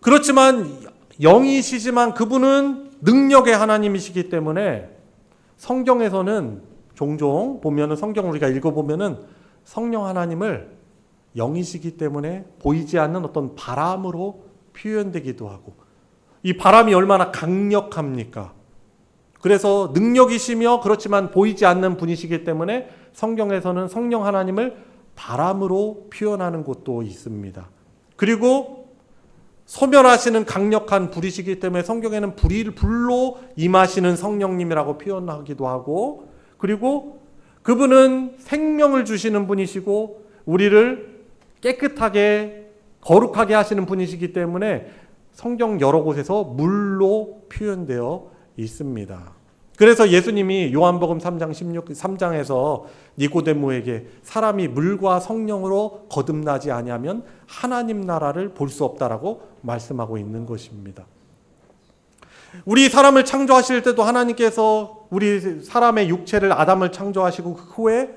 그렇지만 영이시지만 그분은 능력의 하나님이시기 때문에 성경에서는 종종 보면은 성경을 우리가 읽어보면은 성령 하나님을 영이시기 때문에 보이지 않는 어떤 바람으로 표현되기도 하고 이 바람이 얼마나 강력합니까? 그래서 능력이시며 그렇지만 보이지 않는 분이시기 때문에 성경에서는 성령 하나님을 바람으로 표현하는 곳도 있습니다. 그리고 소멸하시는 강력한 불이시기 때문에 성경에는 불로 임하시는 성령님이라고 표현하기도 하고 그리고 그분은 생명을 주시는 분이시고 우리를 깨끗하게 거룩하게 하시는 분이시기 때문에 성경 여러 곳에서 물로 표현되어 있습니다. 그래서 예수님이 요한복음 3장에서 니고데모에게 사람이 물과 성령으로 거듭나지 아니하면 하나님 나라를 볼 수 없다라고 말씀하고 있는 것입니다. 우리 사람을 창조하실 때도 하나님께서 우리 사람의 육체를 아담을 창조하시고 그 후에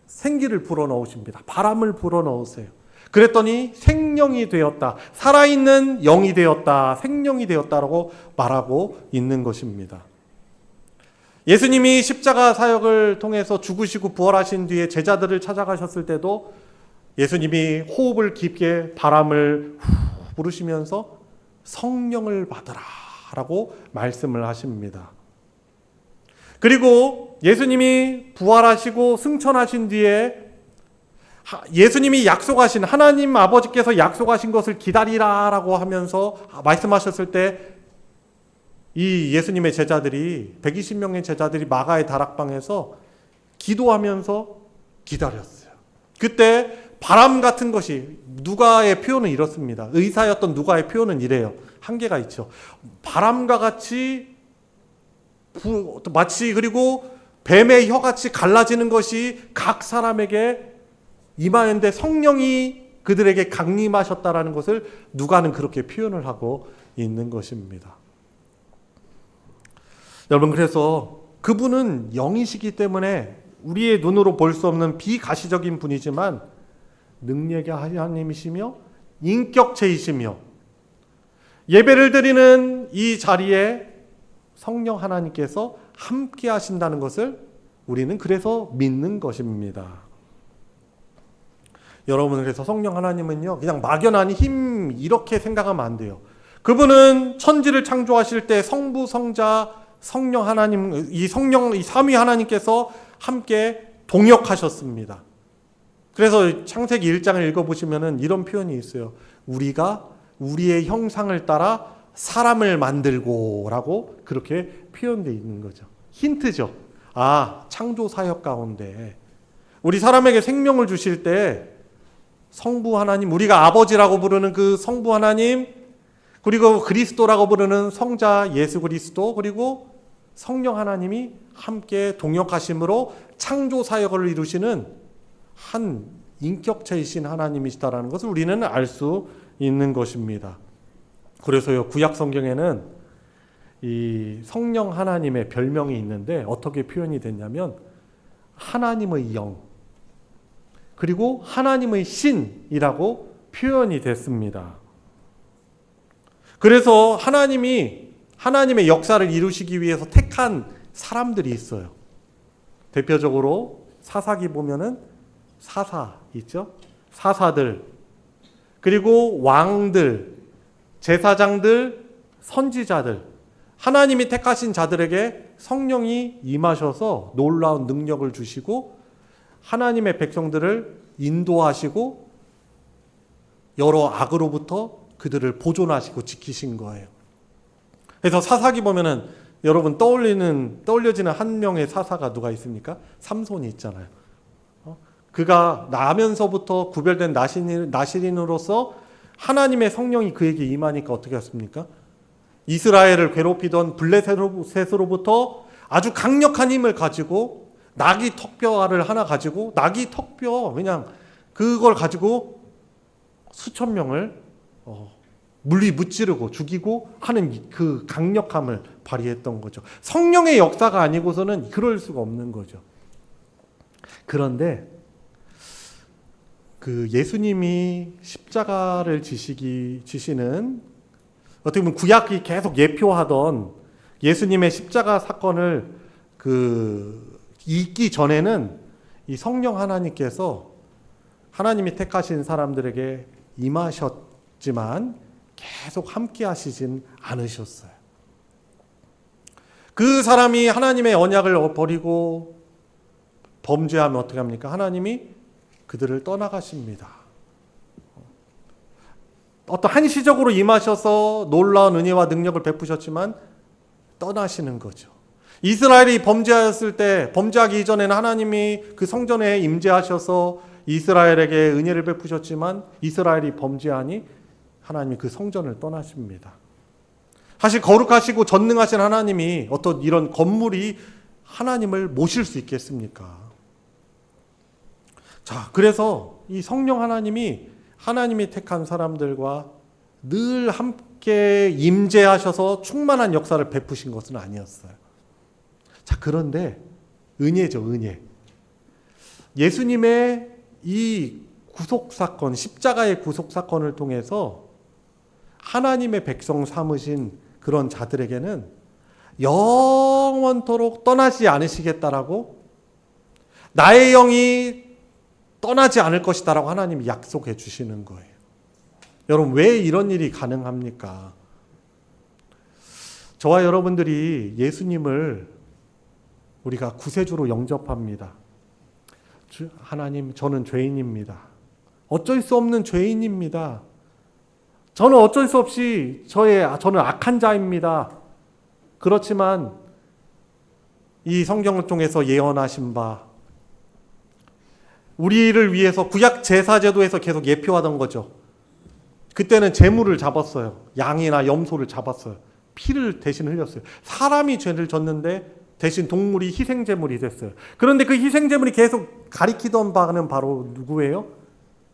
생기를 불어넣으십니다. 바람을 불어넣으세요. 그랬더니 생명이 되었다. 살아있는 영이 되었다. 생명이 되었다라고 말하고 있는 것입니다. 예수님이 십자가 사역을 통해서 죽으시고 부활하신 뒤에 제자들을 찾아가셨을 때도 예수님이 호흡을 깊게 바람을 부르시면서 성령을 받으라 라고 말씀을 하십니다. 그리고 예수님이 부활하시고 승천하신 뒤에 예수님이 약속하신 하나님 아버지께서 약속하신 것을 기다리라라고 하면서 말씀하셨을 때 이 예수님의 제자들이 120명의 제자들이 마가의 다락방에서 기도하면서 기다렸어요. 그때 바람 같은 것이 누가의 표현은 이렇습니다. 의사였던 누가의 표현은 이래요. 한계가 있죠. 바람과 같이 마치 그리고 뱀의 혀같이 갈라지는 것이 각 사람에게 임하였는데 성령이 그들에게 강림하셨다라는 것을 누가는 그렇게 표현을 하고 있는 것입니다. 여러분, 그래서 그분은 영이시기 때문에 우리의 눈으로 볼 수 없는 비가시적인 분이지만 능력의 하나님이시며 인격체이시며 예배를 드리는 이 자리에 성령 하나님께서 함께 하신다는 것을 우리는 그래서 믿는 것입니다. 여러분, 그래서 성령 하나님은요, 그냥 막연한 힘 이렇게 생각하면 안 돼요. 그분은 천지를 창조하실 때 성부, 성자, 성령 하나님, 이 삼위 하나님께서 함께 동역하셨습니다. 그래서 창세기 1장을 읽어보시면 이런 표현이 있어요. 우리가 우리의 형상을 따라 사람을 만들고 라고 그렇게 표현되어 있는 거죠. 힌트죠. 창조 사역 가운데 우리 사람에게 생명을 주실 때 성부 하나님, 우리가 아버지라고 부르는 그 성부 하나님, 그리고 그리스도라고 부르는 성자 예수 그리스도, 그리고 성령 하나님이 함께 동역하심으로 창조 사역을 이루시는 한 인격체이신 하나님이시다라는 것을 우리는 알 수 있는 것입니다. 그래서요, 구약 성경에는 이 성령 하나님의 별명이 있는데 어떻게 표현이 됐냐면 하나님의 영, 그리고 하나님의 신이라고 표현이 됐습니다. 그래서 하나님의 역사를 이루시기 위해서 택한 사람들이 있어요. 대표적으로 사사기 보면은 사사 있죠? 사사들, 그리고 왕들, 제사장들, 선지자들, 하나님이 택하신 자들에게 성령이 임하셔서 놀라운 능력을 주시고 하나님의 백성들을 인도하시고 여러 악으로부터 그들을 보존하시고 지키신 거예요. 그래서 사사기 보면은 여러분 떠올려지는 한 명의 사사가 누가 있습니까? 삼손이 있잖아요. 그가 나면서부터 구별된 나실인으로서 하나님의 성령이 그에게 임하니까 어떻게 했습니까? 이스라엘을 괴롭히던 블레셋으로부터 아주 강력한 힘을 가지고 나귀 턱뼈를 하나 가지고 나귀 턱뼈 그냥 그걸 가지고 수천 명을 무찌르고 죽이고 하는 그 강력함을 발휘했던 거죠. 성령의 역사가 아니고서는 그럴 수가 없는 거죠. 그런데 그 예수님이 십자가를 지시는 어떻게 보면 구약이 계속 예표하던 예수님의 십자가 사건을 읽기 전에는 이 성령 하나님께서 하나님이 택하신 사람들에게 임하셨지만 계속 함께 하시진 않으셨어요. 그 사람이 하나님의 언약을 버리고 범죄하면 어떻게 합니까? 하나님이 그들을 떠나가십니다. 어떤 한시적으로 임하셔서 놀라운 은혜와 능력을 베푸셨지만 떠나시는 거죠. 이스라엘이 범죄하였을 때, 범죄하기 이전에는 하나님이 그 성전에 임재하셔서 이스라엘에게 은혜를 베푸셨지만 이스라엘이 범죄하니 하나님이 그 성전을 떠나십니다. 사실 거룩하시고 전능하신 하나님이 어떤 이런 건물이 하나님을 모실 수 있겠습니까? 자, 그래서 이 성령 하나님이 택한 사람들과 늘 함께 임재하셔서 충만한 역사를 베푸신 것은 아니었어요. 자, 그런데 은혜죠, 은혜. 예수님의 이 구속사건, 십자가의 구속사건을 통해서 하나님의 백성 삼으신 그런 자들에게는 영원토록 떠나지 않으시겠다라고, 나의 영이 떠나지 않을 것이다라고 하나님이 약속해 주시는 거예요. 여러분, 왜 이런 일이 가능합니까? 저와 여러분들이 예수님을 우리가 구세주로 영접합니다. 하나님, 저는 죄인입니다. 어쩔 수 없는 죄인입니다. 저는 어쩔 수 없이 저는 악한 자입니다. 그렇지만 이 성경을 통해서 예언하신 바, 우리를 위해서 구약 제사제도에서 계속 예표하던 거죠. 그때는 제물을 잡았어요. 양이나 염소를 잡았어요. 피를 대신 흘렸어요. 사람이 죄를 졌는데 대신 동물이 희생제물이 됐어요. 그런데 그 희생제물이 계속 가리키던 바는 바로 누구예요?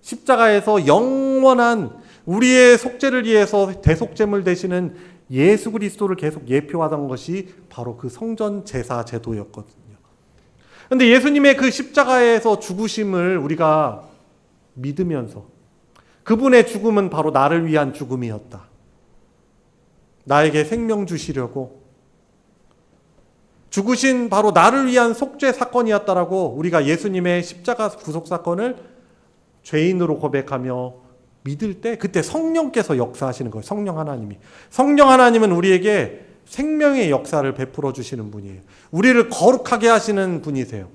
십자가에서 영원한 우리의 속죄를 위해서 대속제물 되시는 예수 그리스도를 계속 예표하던 것이 바로 그 성전 제사 제도였거든요. 그런데 예수님의 그 십자가에서 죽으심을 우리가 믿으면서 그분의 죽음은 바로 나를 위한 죽음이었다. 나에게 생명 주시려고 죽으신 바로 나를 위한 속죄 사건이었다라고 우리가 예수님의 십자가 구속 사건을 죄인으로 고백하며 믿을 때 그때 성령께서 역사하시는 거예요. 성령 하나님은 우리에게 생명의 역사를 베풀어 주시는 분이에요. 우리를 거룩하게 하시는 분이세요.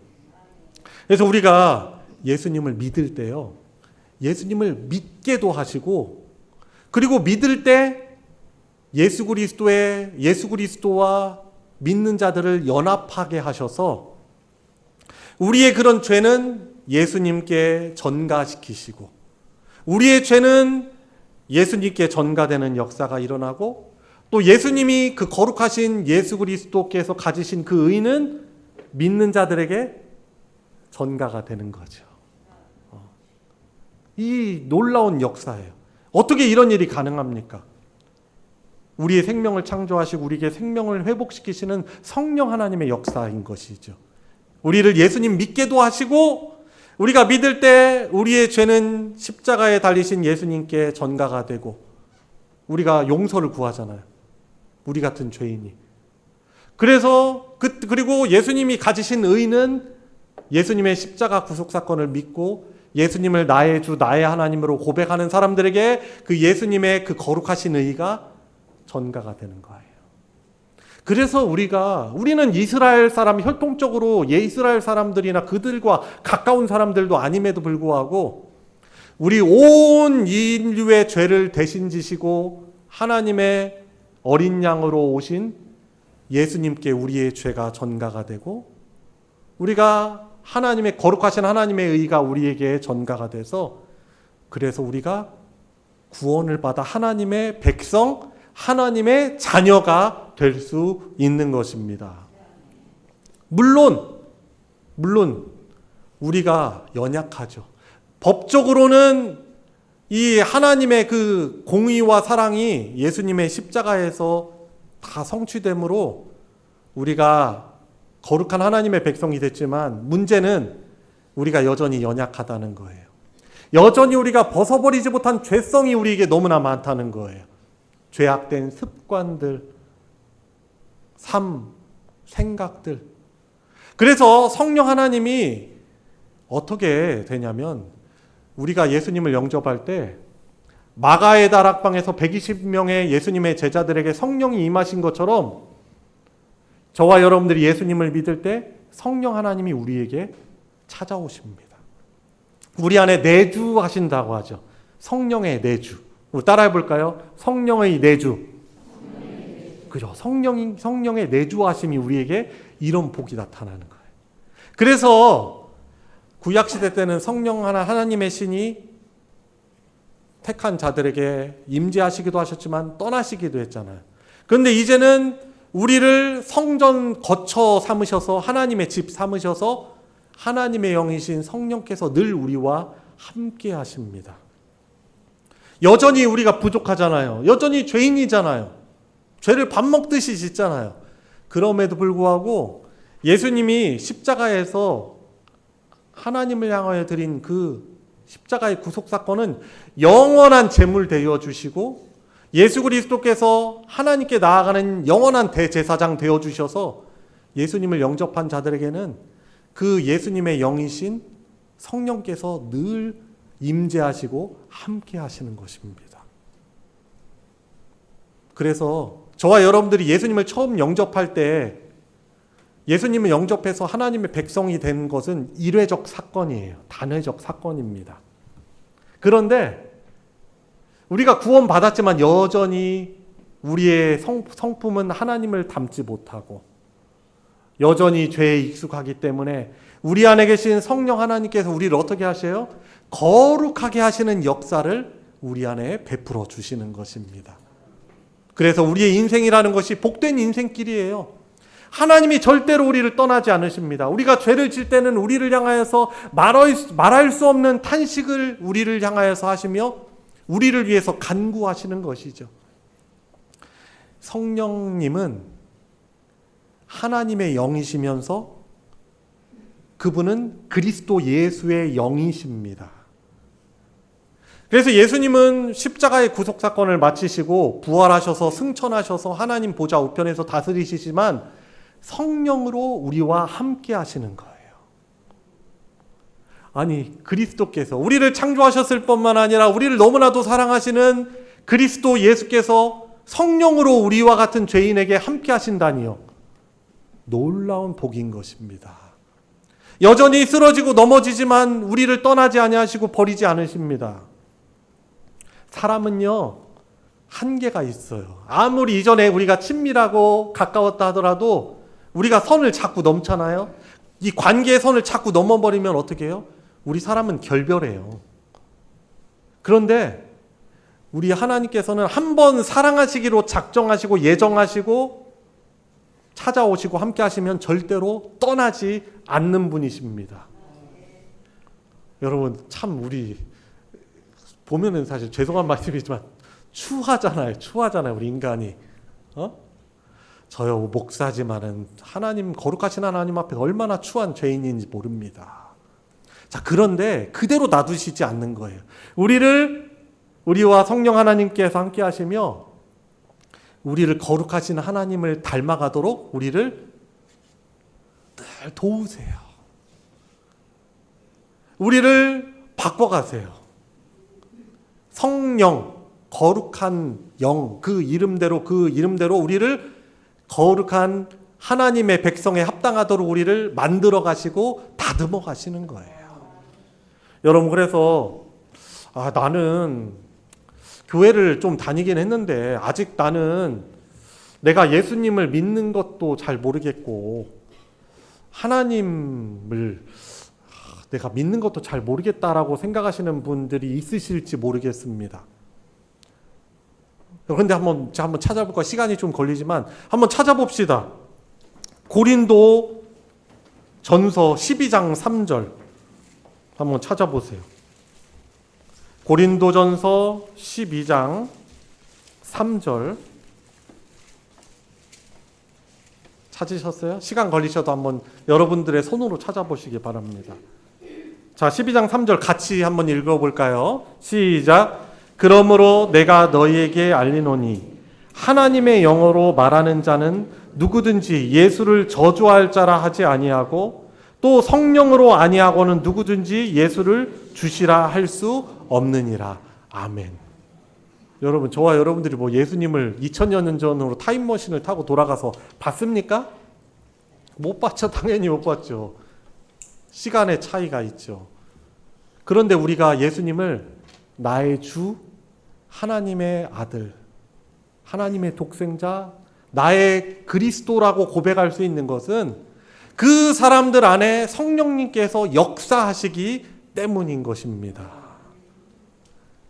그래서 우리가 예수님을 믿을 때요, 예수님을 믿게도 하시고, 그리고 믿을 때 예수 그리스도와 믿는 자들을 연합하게 하셔서 우리의 그런 죄는 예수님께 전가시키시고, 우리의 죄는 예수님께 전가되는 역사가 일어나고, 또 예수님이 그 거룩하신 예수 그리스도께서 가지신 그 의는 믿는 자들에게 전가가 되는 거죠. 이 놀라운 역사예요. 어떻게 이런 일이 가능합니까? 우리의 생명을 창조하시고 우리에게 생명을 회복시키시는 성령 하나님의 역사인 것이죠. 우리를 예수님 믿게도 하시고, 우리가 믿을 때 우리의 죄는 십자가에 달리신 예수님께 전가가 되고, 우리가 용서를 구하잖아요. 우리 같은 죄인이. 그리고 예수님이 가지신 의는 예수님의 십자가 구속 사건을 믿고 예수님을 나의 주, 나의 하나님으로 고백하는 사람들에게 그 예수님의 그 거룩하신 의가 전가가 되는 거예요. 그래서 우리는 이스라엘 사람, 혈통적으로 이스라엘 사람들이나 그들과 가까운 사람들도 아님에도 불구하고 우리 온 인류의 죄를 대신 지시고 하나님의 어린 양으로 오신 예수님께 우리의 죄가 전가가 되고, 우리가 하나님의 거룩하신 하나님의 의가 우리에게 전가가 돼서, 그래서 우리가 구원을 받아 하나님의 백성, 하나님의 자녀가 될 수 있는 것입니다. 물론 우리가 연약하죠. 법적으로는 이 하나님의 그 공의와 사랑이 예수님의 십자가에서 다 성취되므로 우리가 거룩한 하나님의 백성이 됐지만, 문제는 우리가 여전히 연약하다는 거예요. 여전히 우리가 벗어버리지 못한 죄성이 우리에게 너무나 많다는 거예요. 죄악된 습관들, 삶, 생각들. 그래서 성령 하나님이 어떻게 되냐면, 우리가 예수님을 영접할 때 마가의 다락방에서 120명의 예수님의 제자들에게 성령이 임하신 것처럼, 저와 여러분들이 예수님을 믿을 때 성령 하나님이 우리에게 찾아오십니다. 우리 안에 내주하신다고 하죠. 성령의 내주. 우리 따라해 볼까요? 성령의 내주. 그죠? 성령의 내주하심이 우리에게 이런 복이 나타나는 거예요. 그래서 구약시대 때는 성령 하나님의 신이 택한 자들에게 임재하시기도 하셨지만 떠나시기도 했잖아요. 그런데 이제는 우리를 성전 거처 삼으셔서, 하나님의 집 삼으셔서 하나님의 영이신 성령께서 늘 우리와 함께 하십니다. 여전히 우리가 부족하잖아요. 여전히 죄인이잖아요. 죄를 밥 먹듯이 짓잖아요. 그럼에도 불구하고 예수님이 십자가에서 하나님을 향하여 드린 그 십자가의 구속사건은 영원한 제물 되어주시고, 예수 그리스도께서 하나님께 나아가는 영원한 대제사장 되어주셔서 예수님을 영접한 자들에게는 그 예수님의 영이신 성령께서 늘 임재하시고 함께 하시는 것입니다. 그래서 저와 여러분들이 예수님을 처음 영접할 때, 예수님을 영접해서 하나님의 백성이 된 것은 일회적 사건이에요. 단회적 사건입니다. 그런데 우리가 구원받았지만 여전히 우리의 성품은 하나님을 닮지 못하고 여전히 죄에 익숙하기 때문에 우리 안에 계신 성령 하나님께서 우리를 어떻게 하셔요? 거룩하게 하시는 역사를 우리 안에 베풀어 주시는 것입니다. 그래서 우리의 인생이라는 것이 복된 인생길이에요. 하나님이 절대로 우리를 떠나지 않으십니다. 우리가 죄를 질 때는 우리를 향하여서 말할 수 없는 탄식을 우리를 향하여서 하시며 우리를 위해서 간구하시는 것이죠. 성령님은 하나님의 영이시면서 그분은 그리스도 예수의 영이십니다. 그래서 예수님은 십자가의 구속사건을 마치시고 부활하셔서 승천하셔서 하나님 보좌 우편에서 다스리시지만 성령으로 우리와 함께 하시는 거예요. 아니, 그리스도께서 우리를 창조하셨을 뿐만 아니라 우리를 너무나도 사랑하시는 그리스도 예수께서 성령으로 우리와 같은 죄인에게 함께 하신다니요. 놀라운 복인 것입니다. 여전히 쓰러지고 넘어지지만 우리를 떠나지 아니하시고 버리지 않으십니다. 사람은요, 한계가 있어요. 아무리 이전에 우리가 친밀하고 가까웠다 하더라도 우리가 선을 자꾸 넘잖아요. 이 관계의 선을 자꾸 넘어버리면 어떻게 해요? 우리 사람은 결별해요. 그런데 우리 하나님께서는 한 번 사랑하시기로 작정하시고 예정하시고 찾아오시고 함께 하시면 절대로 떠나지 않는 분이십니다. 여러분, 참 우리 보면은 사실 죄송한 말씀이지만 추하잖아요. 우리 인간이. 저요, 목사지만은 하나님, 거룩하신 하나님 앞에 얼마나 추한 죄인인지 모릅니다. 자, 그런데 그대로 놔두시지 않는 거예요. 우리와 성령 하나님께서 함께 하시며 우리를 거룩하신 하나님을 닮아가도록 우리를 늘 도우세요. 우리를 바꿔가세요. 성령, 거룩한 영, 그 이름대로 우리를 거룩한 하나님의 백성에 합당하도록 우리를 만들어 가시고 다듬어 가시는 거예요. 여러분, 그래서 나는 교회를 좀 다니긴 했는데 아직 나는 내가 예수님을 믿는 것도 잘 모르겠고 하나님을 내가 믿는 것도 잘 모르겠다라고 생각하시는 분들이 있으실지 모르겠습니다. 그런데 한번 찾아볼까? 시간이 좀 걸리지만 한번 찾아봅시다. 고린도 전서 12장 3절 한번 찾아보세요. 고린도 전서 12장 3절 찾으셨어요? 시간 걸리셔도 한번 여러분들의 손으로 찾아보시기 바랍니다. 자, 12장 3절 같이 한번 읽어볼까요? 시작. 그러므로 내가 너희에게 알리노니 하나님의 영어로 말하는 자는 누구든지 예수를 저주할 자라 하지 아니하고 또 성령으로 아니하고는 누구든지 예수를 주시라 할 수 없느니라. 아멘. 여러분, 저와 여러분들이 예수님을 2000년 전으로 타임머신을 타고 돌아가서 봤습니까? 못 봤죠. 당연히 못 봤죠. 시간의 차이가 있죠. 그런데 우리가 예수님을 나의 주, 하나님의 아들, 하나님의 독생자, 나의 그리스도라고 고백할 수 있는 것은 그 사람들 안에 성령님께서 역사하시기 때문인 것입니다.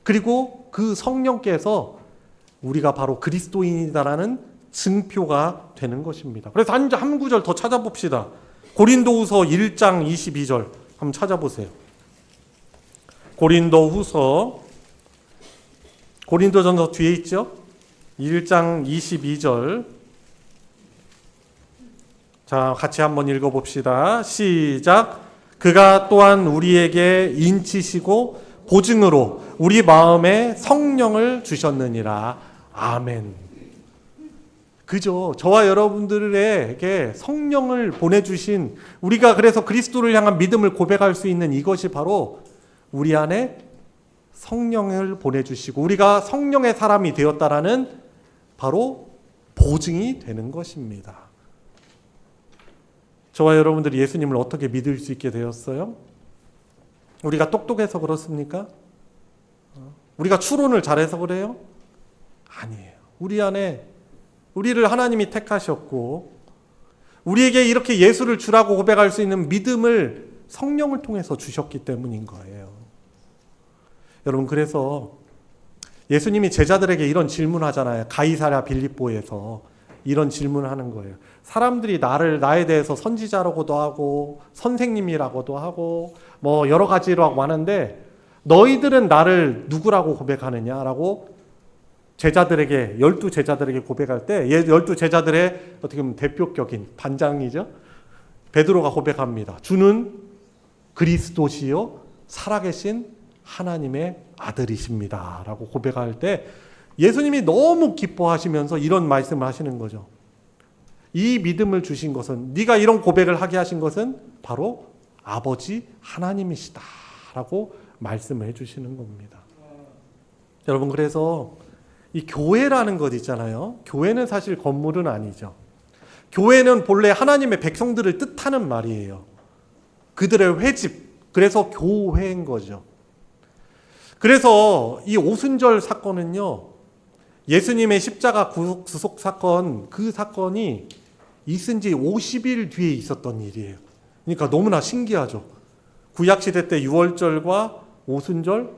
그리고 그 성령께서 우리가 바로 그리스도인이다라는 증표가 되는 것입니다. 그래서 한 구절 더 찾아봅시다. 고린도후서 1장 22절 한번 찾아보세요. 고린도전서 뒤에 있죠? 1장 22절. 자, 같이 한번 읽어봅시다. 시작. 그가 또한 우리에게 인치시고 보증으로 우리 마음에 성령을 주셨느니라. 아멘. 그죠? 저와 여러분들에게 성령을 보내주신, 우리가 그래서 그리스도를 향한 믿음을 고백할 수 있는 이것이 바로 우리 안에 성령을 보내주시고 우리가 성령의 사람이 되었다라는 바로 보증이 되는 것입니다. 저와 여러분들이 예수님을 어떻게 믿을 수 있게 되었어요? 우리가 똑똑해서 그렇습니까? 우리가 추론을 잘해서 그래요? 아니에요. 우리 안에 우리를 하나님이 택하셨고 우리에게 이렇게 예수를 주라고 고백할 수 있는 믿음을 성령을 통해서 주셨기 때문인 거예요. 여러분, 그래서 예수님이 제자들에게 이런 질문하잖아요. 가이사랴 빌립보에서 이런 질문을 하는 거예요. 사람들이 나에 대해서 선지자라고도 하고 선생님이라고도 하고 여러 가지로 하는데 너희들은 나를 누구라고 고백하느냐라고 제자들에게, 12제자들에게 고백할 때 12제자들의 어떻게 보면 대표격인 반장이죠. 베드로가 고백합니다. 주는 그리스도시요 살아계신 하나님의 아들이십니다 라고 고백할 때 예수님이 너무 기뻐하시면서 이런 말씀을 하시는 거죠. 이 믿음을 주신 것은, 네가 이런 고백을 하게 하신 것은 바로 아버지 하나님이시다 라고 말씀을 해주시는 겁니다. 여러분, 그래서 이 교회라는 것 있잖아요. 교회는 사실 건물은 아니죠. 교회는 본래 하나님의 백성들을 뜻하는 말이에요. 그들의 회집, 그래서 교회인 거죠. 그래서 이 오순절 사건은요, 예수님의 십자가 구속 사건, 그 사건이 있은 지 50일 뒤에 있었던 일이에요. 그러니까 너무나 신기하죠. 구약시대 때 유월절과 오순절,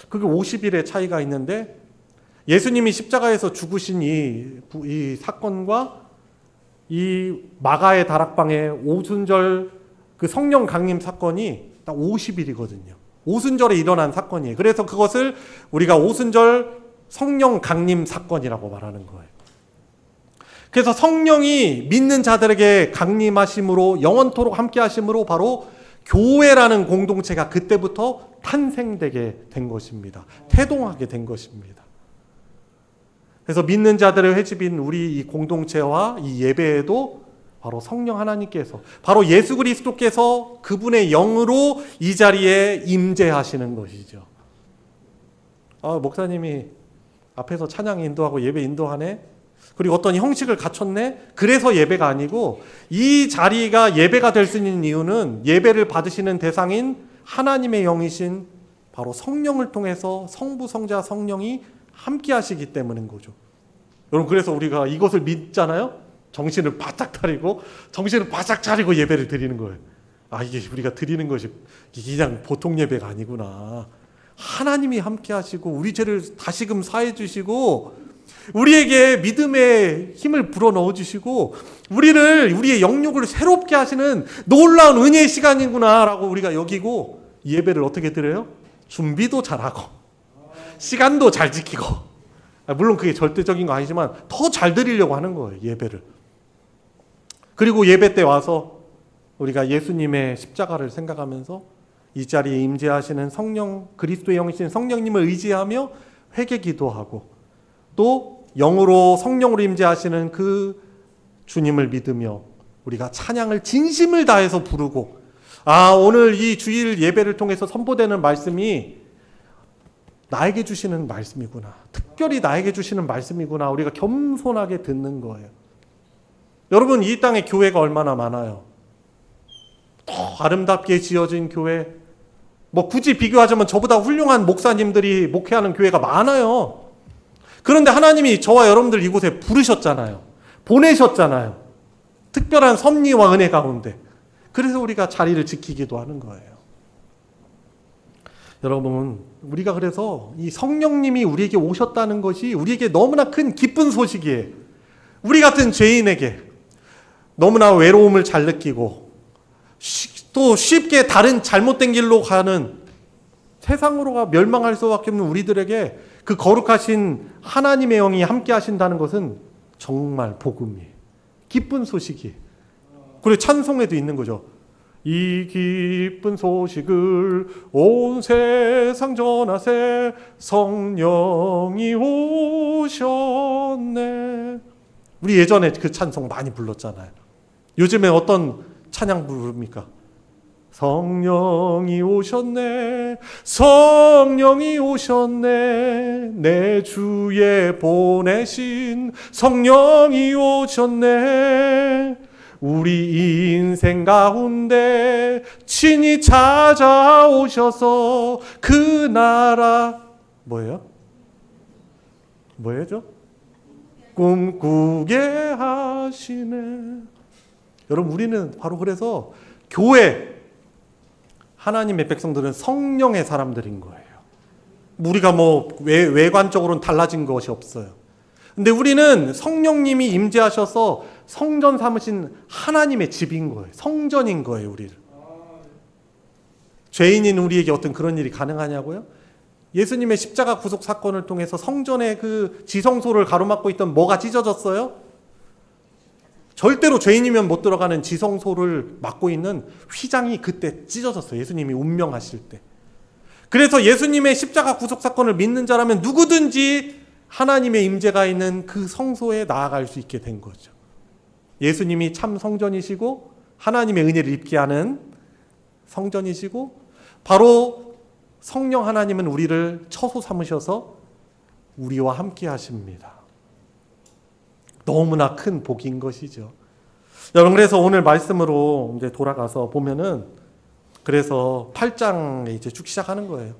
그게 50일의 차이가 있는데 예수님이 십자가에서 죽으신 이 사건과 이 마가의 다락방의 오순절 그 성령 강림 사건이 딱 50일이거든요. 오순절에 일어난 사건이에요. 그래서 그것을 우리가 오순절 성령 강림 사건이라고 말하는 거예요. 그래서 성령이 믿는 자들에게 강림하심으로 영원토록 함께 하심으로 바로 교회라는 공동체가 그때부터 탄생되게 된 것입니다. 태동하게 된 것입니다. 그래서 믿는 자들의 회집인 우리 이 공동체와 이 예배에도 바로 성령 하나님께서, 바로 예수 그리스도께서 그분의 영으로 이 자리에 임재하시는 것이죠. 목사님이 앞에서 찬양 인도하고 예배 인도하네? 그리고 어떤 형식을 갖췄네? 그래서 예배가 아니고, 이 자리가 예배가 될 수 있는 이유는 예배를 받으시는 대상인 하나님의 영이신 바로 성령을 통해서 성부, 성자, 성령이 함께 하시기 때문인 거죠. 여러분, 그래서 우리가 이것을 믿잖아요? 정신을 바짝 차리고 예배를 드리는 거예요. 이게 우리가 드리는 것이 그냥 보통 예배가 아니구나. 하나님이 함께 하시고 우리 죄를 다시금 사해 주시고 우리에게 믿음의 힘을 불어넣어 주시고 우리의 영육을 새롭게 하시는 놀라운 은혜의 시간이구나라고 우리가 여기고 예배를 어떻게 드려요? 준비도 잘하고 시간도 잘 지키고, 물론 그게 절대적인 거 아니지만 더 잘 드리려고 하는 거예요, 예배를. 그리고 예배 때 와서 우리가 예수님의 십자가를 생각하면서 이 자리에 임재하시는 성령, 그리스도의 영이신 성령님을 의지하며 회개 기도하고, 또 영으로 성령으로 임재하시는 그 주님을 믿으며 우리가 찬양을 진심을 다해서 부르고, 오늘 이 주일 예배를 통해서 선포되는 말씀이 나에게 주시는 말씀이구나, 특별히 나에게 주시는 말씀이구나, 우리가 겸손하게 듣는 거예요. 여러분, 이 땅에 교회가 얼마나 많아요. 더 아름답게 지어진 교회, 굳이 비교하자면 저보다 훌륭한 목사님들이 목회하는 교회가 많아요. 그런데 하나님이 저와 여러분들 이곳에 부르셨잖아요. 보내셨잖아요. 특별한 섭리와 은혜 가운데. 그래서 우리가 자리를 지키기도 하는 거예요. 여러분, 우리가 그래서 이 성령님이 우리에게 오셨다는 것이 우리에게 너무나 큰 기쁜 소식이에요. 우리 같은 죄인에게 너무나 외로움을 잘 느끼고 또 쉽게 다른 잘못된 길로 가는, 세상으로가 멸망할 수밖에 없는 우리들에게 그 거룩하신 하나님의 영이 함께 하신다는 것은 정말 복음이에요. 기쁜 소식이에요. 그리고 찬송에도 있는 거죠. 이 기쁜 소식을 온 세상 전하세, 성령이 오셨네. 우리 예전에 그 찬송 많이 불렀잖아요. 요즘에 어떤 찬양 부릅니까? 성령이 오셨네, 성령이 오셨네, 내 주에 보내신 성령이 오셨네, 우리 인생 가운데 친히 찾아오셔서 그 나라 뭐예요? 꿈꾸게 하시네. 여러분, 우리는 바로 그래서 교회, 하나님의 백성들은 성령의 사람들인 거예요. 우리가 외관적으로는 달라진 것이 없어요. 근데 우리는 성령님이 임재하셔서 성전 삼으신 하나님의 집인 거예요. 성전인 거예요, 우리를. 죄인인 우리에게 어떤 그런 일이 가능하냐고요? 예수님의 십자가 구속 사건을 통해서 성전의 그 지성소를 가로막고 있던 뭐가 찢어졌어요? 절대로 죄인이면 못 들어가는 지성소를 막고 있는 휘장이 그때 찢어졌어요. 예수님이 운명하실 때. 그래서 예수님의 십자가 구속 사건을 믿는 자라면 누구든지 하나님의 임재가 있는 그 성소에 나아갈 수 있게 된 거죠. 예수님이 참 성전이시고 하나님의 은혜를 입게 하는 성전이시고, 바로 성령 하나님은 우리를 처소 삼으셔서 우리와 함께 하십니다. 너무나 큰 복인 것이죠. 여러분, 그래서 오늘 말씀으로 이제 돌아가서 보면은 그래서 8장에 이제 쭉 시작하는 거예요.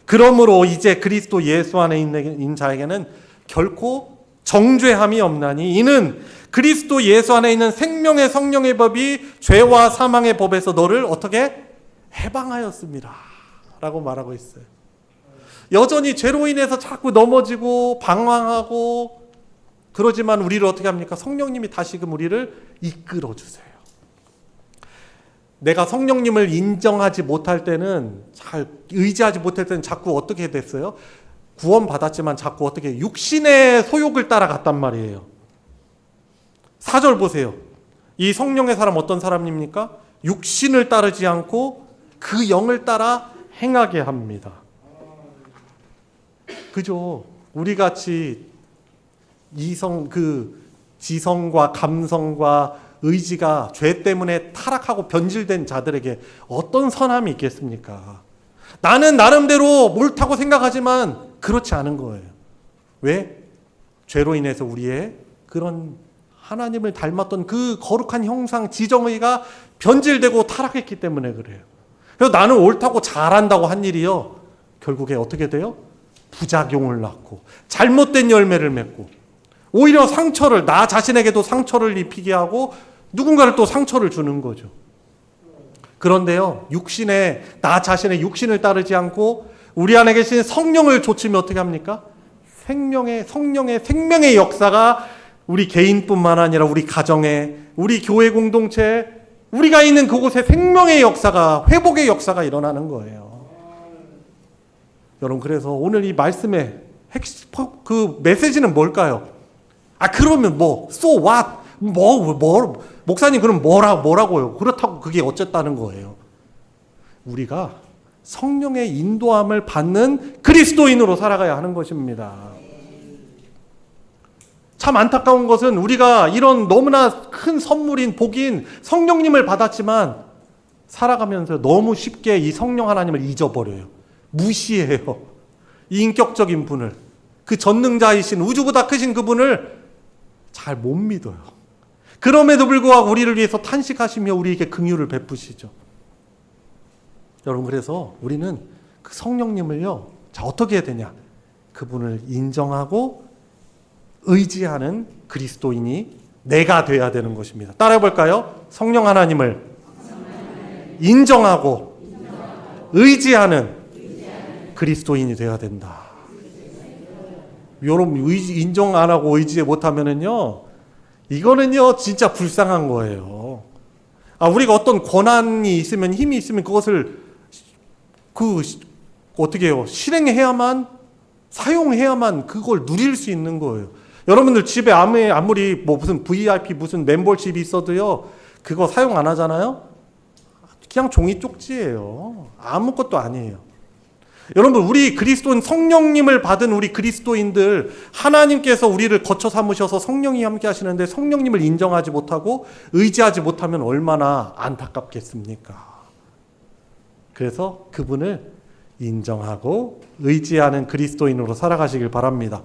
그러므로 이제 그리스도 예수 안에 있는 자에게는 결코 정죄함이 없나니 이는 그리스도 예수 안에 있는 생명의 성령의 법이 죄와 사망의 법에서 너를 어떻게 해방하였습니다 라고 말하고 있어요. 여전히 죄로 인해서 자꾸 넘어지고 방황하고 그러지만 우리를 어떻게 합니까? 성령님이 다시금 우리를 이끌어 주세요. 내가 성령님을 인정하지 못할 때는, 잘 의지하지 못할 때는 자꾸 어떻게 됐어요? 구원 받았지만 자꾸 어떻게 육신의 소욕을 따라갔단 말이에요. 4절 보세요. 이 성령의 사람 어떤 사람입니까? 육신을 따르지 않고 그 영을 따라 행하게 합니다. 그죠? 우리 같이 지성과 감성과 의지가 죄 때문에 타락하고 변질된 자들에게 어떤 선함이 있겠습니까? 나는 나름대로 옳다고 생각하지만 그렇지 않은 거예요. 왜? 죄로 인해서 우리의 그런 하나님을 닮았던 그 거룩한 형상, 지정의가 변질되고 타락했기 때문에 그래요. 그래서 나는 옳다고 잘한다고 한 일이요, 결국에 어떻게 돼요? 부작용을 낳고 잘못된 열매를 맺고 오히려 상처를, 나 자신에게도 상처를 입히게 하고 누군가를 또 상처를 주는 거죠. 그런데요, 나 자신의 육신을 따르지 않고 우리 안에 계신 성령을 좇으면 어떻게 합니까? 성령의 생명의 역사가 우리 개인뿐만 아니라 우리 가정에, 우리 교회 공동체에, 우리가 있는 그곳에 생명의 역사가, 회복의 역사가 일어나는 거예요. 여러분, 그래서 오늘 이 말씀의 그 메시지는 뭘까요? 그러면 so what? 목사님 그럼 뭐라고요? 그렇다고 그게 어쨌다는 거예요. 우리가 성령의 인도함을 받는 그리스도인으로 살아가야 하는 것입니다. 참 안타까운 것은 우리가 이런 너무나 큰 선물인 복인 성령님을 받았지만 살아가면서 너무 쉽게 이 성령 하나님을 잊어버려요. 무시해요. 이 인격적인 분을, 그 전능자이신 우주보다 크신 그분을 잘 못 믿어요. 그럼에도 불구하고 우리를 위해서 탄식하시며 우리에게 긍휼을 베푸시죠. 여러분, 그래서 우리는 그 성령님을요, 자, 어떻게 해야 되냐? 그분을 인정하고 의지하는 그리스도인이 내가 돼야 되는 것입니다. 따라해 볼까요? 성령 하나님을 인정하고 의지하는 그리스도인이 돼야 된다. 여러분, 인정 안 하고 의지 못하면은요, 이거는요 진짜 불쌍한 거예요. 우리가 어떤 권한이 있으면, 힘이 있으면 그것을 어떻게 해요? 실행해야만, 사용해야만 그걸 누릴 수 있는 거예요. 여러분들 집에 아무리 무슨 VIP 무슨 멤버십이 있어도요, 그거 사용 안 하잖아요? 그냥 종이 쪽지예요. 아무것도 아니에요. 여러분, 우리 그리스도인, 성령님을 받은 우리 그리스도인들, 하나님께서 우리를 거쳐 삼으셔서 성령이 함께 하시는데 성령님을 인정하지 못하고 의지하지 못하면 얼마나 안타깝겠습니까? 그래서 그분을 인정하고 의지하는 그리스도인으로 살아가시길 바랍니다.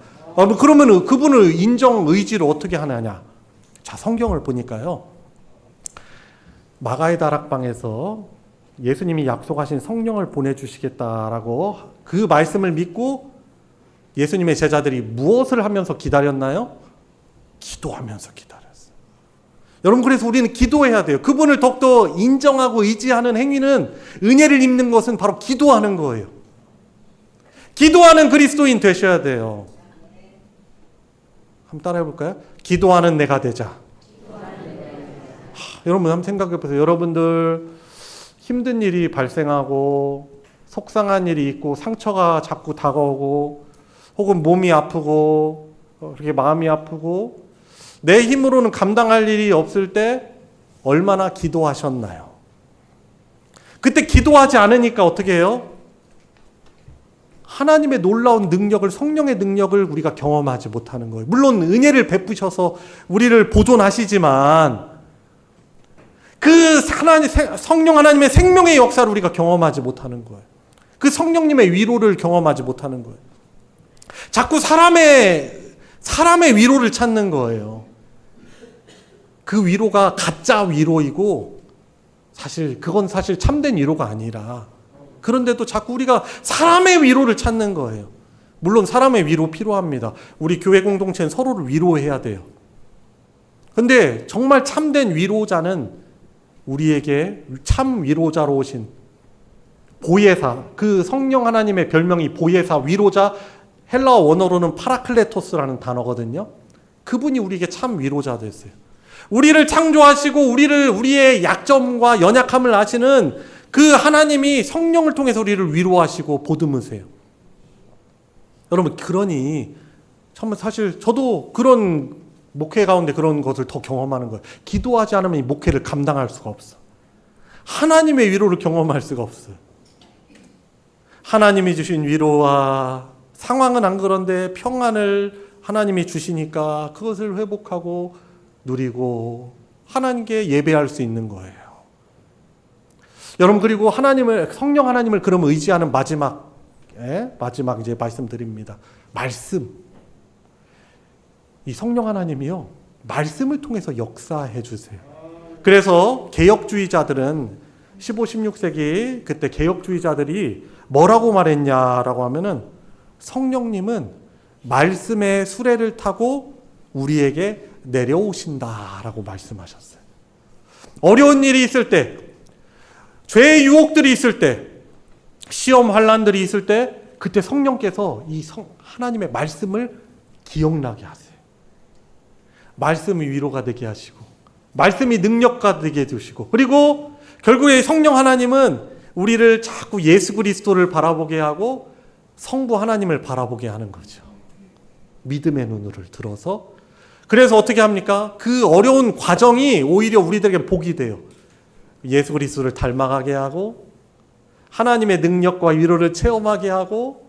그러면 그분을 인정, 의지를 어떻게 하느냐? 자, 성경을 보니까요, 마가의 다락방에서 예수님이 약속하신 성령을 보내주시겠다라고 그 말씀을 믿고 예수님의 제자들이 무엇을 하면서 기다렸나요? 기도하면서 기다렸어요. 여러분, 그래서 우리는 기도해야 돼요. 그분을 더욱더 인정하고 의지하는 행위는, 은혜를 입는 것은 바로 기도하는 거예요. 기도하는 그리스도인 되셔야 돼요. 한번 따라해 볼까요? 기도하는 내가 되자. 여러분, 한번 생각해 보세요. 여러분들 힘든 일이 발생하고 속상한 일이 있고 상처가 자꾸 다가오고 혹은 몸이 아프고 그렇게 마음이 아프고 내 힘으로는 감당할 일이 없을 때 얼마나 기도하셨나요? 그때 기도하지 않으니까 어떻게 해요? 하나님의 놀라운 능력을, 성령의 능력을 우리가 경험하지 못하는 거예요. 물론 은혜를 베푸셔서 우리를 보존하시지만 그 성령 하나님의 생명의 역사를 우리가 경험하지 못하는 거예요. 그 성령님의 위로를 경험하지 못하는 거예요. 자꾸 사람의 위로를 찾는 거예요. 그 위로가 가짜 위로이고 사실 그건 사실 참된 위로가 아니라, 그런데도 자꾸 우리가 사람의 위로를 찾는 거예요. 물론 사람의 위로 필요합니다. 우리 교회 공동체는 서로를 위로해야 돼요. 근데 정말 참된 위로자는 우리에게 참 위로자로 오신 보혜사, 그 성령 하나님의 별명이 보혜사, 위로자, 헬라어 원어로는 파라클레토스라는 단어거든요. 그분이 우리에게 참 위로자 됐어요. 우리를 창조하시고 우리의 약점과 연약함을 아시는 그 하나님이 성령을 통해서 우리를 위로하시고 보듬으세요. 여러분, 그러니 정말 사실 저도 그런 목회 가운데 그런 것을 더 경험하는 거예요. 기도하지 않으면 이 목회를 감당할 수가 없어. 하나님의 위로를 경험할 수가 없어요. 하나님이 주신 위로와 상황은 안 그런데 평안을 하나님이 주시니까 그것을 회복하고 누리고 하나님께 예배할 수 있는 거예요. 여러분, 그리고 성령 하나님을 그럼 의지하는 마지막 이제 말씀드립니다. 말씀. 이 성령 하나님이요, 말씀을 통해서 역사해 주세요. 그래서 개혁주의자들은 15, 16세기 그때 개혁주의자들이 뭐라고 말했냐라고 하면은 성령님은 말씀의 수레를 타고 우리에게 내려오신다라고 말씀하셨어요. 어려운 일이 있을 때, 죄의 유혹들이 있을 때, 시험 환난들이 있을 때, 그때 성령께서 하나님의 말씀을 기억나게 하세요. 말씀이 위로가 되게 하시고, 말씀이 능력가 되게 해주시고, 그리고 결국에 성령 하나님은 우리를 자꾸 예수 그리스도를 바라보게 하고 성부 하나님을 바라보게 하는 거죠. 믿음의 눈을 들어서. 그래서 어떻게 합니까? 그 어려운 과정이 오히려 우리들에게 복이 돼요. 예수 그리스도를 닮아가게 하고, 하나님의 능력과 위로를 체험하게 하고,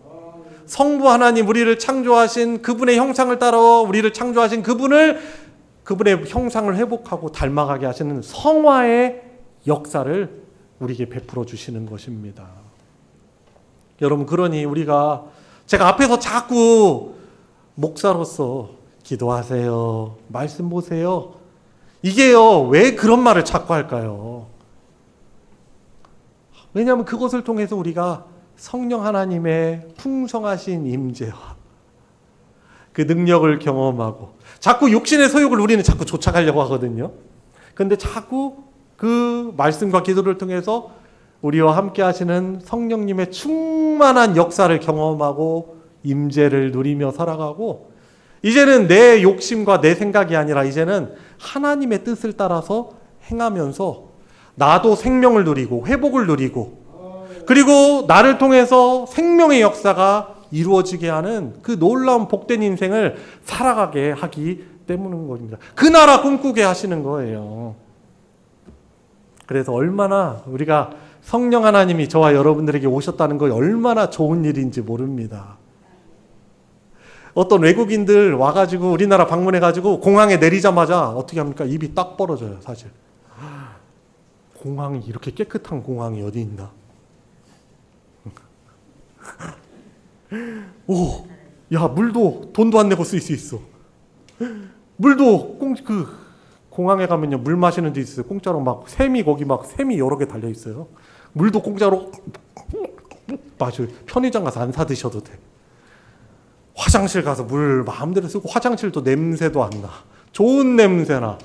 성부 하나님, 우리를 창조하신 그분의 형상을 따라 우리를 창조하신 그분의 형상을 회복하고 닮아가게 하시는 성화의 역사를 우리에게 베풀어 주시는 것입니다. 여러분, 그러니 제가 앞에서 자꾸 목사로서 기도하세요, 말씀 보세요, 이게요, 왜 그런 말을 자꾸 할까요? 왜냐하면 그것을 통해서 우리가 성령 하나님의 풍성하신 임재와 그 능력을 경험하고, 자꾸 육신의 소욕을 우리는 자꾸 쫓아가려고 하거든요. 그런데 자꾸 그 말씀과 기도를 통해서 우리와 함께 하시는 성령님의 충만한 역사를 경험하고 임재를 누리며 살아가고, 이제는 내 욕심과 내 생각이 아니라 이제는 하나님의 뜻을 따라서 행하면서 나도 생명을 누리고 회복을 누리고, 그리고 나를 통해서 생명의 역사가 이루어지게 하는 그 놀라운 복된 인생을 살아가게 하기 때문인 겁니다. 그 나라 꿈꾸게 하시는 거예요. 그래서 얼마나 우리가 성령 하나님이 저와 여러분들에게 오셨다는 거 얼마나 좋은 일인지 모릅니다. 어떤 외국인들 와가지고 우리나라 방문해가지고 공항에 내리자마자 어떻게 합니까? 입이 딱 벌어져요, 사실. 공항이 이렇게 깨끗한 공항이 어디 있나? 오, 야, 물도 돈도 안 내고 쓸 수 있어. 물도 공항에 가면요, 물 마시는 데 있어요. 공짜로 샘이 여러 개 달려 있어요. 물도 공짜로 마셔요. 편의점 가서 안 사 드셔도 돼. 화장실 가서 물 마음대로 쓰고, 화장실도 냄새도 안 나. 좋은 냄새나.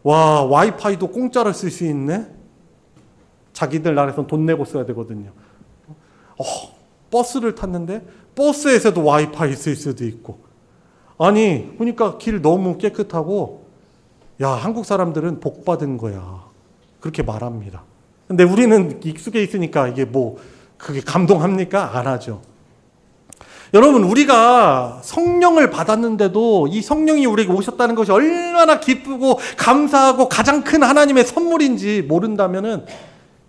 와, 와이파이도 공짜로 쓸 수 있네? 자기들 나라에서는 돈 내고 써야 되거든요. 버스를 탔는데 버스에서도 와이파이 쓸 수도 있고. 아니, 그러니까 길 너무 깨끗하고, 야, 한국 사람들은 복 받은 거야, 그렇게 말합니다. 근데 우리는 익숙해 있으니까 이게 그게 감동합니까? 안 하죠. 여러분, 우리가 성령을 받았는데도 이 성령이 우리에게 오셨다는 것이 얼마나 기쁘고 감사하고 가장 큰 하나님의 선물인지 모른다면은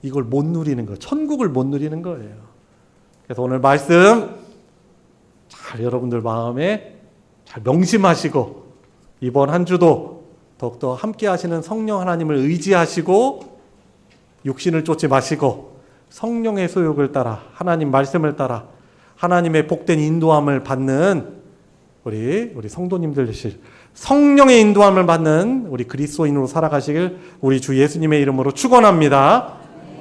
이걸 못 누리는 거예요. 천국을 못 누리는 거예요. 그래서 오늘 말씀 잘 여러분들 마음에 잘 명심하시고, 이번 한 주도 더욱더 함께 하시는 성령 하나님을 의지하시고 육신을 쫓지 마시고 성령의 소욕을 따라, 하나님 말씀을 따라 하나님의 복된 인도함을 받는 우리 성도님들 되실 성령의 인도함을 받는 우리 그리스도인으로 살아가시길 우리 주 예수님의 이름으로 축원합니다.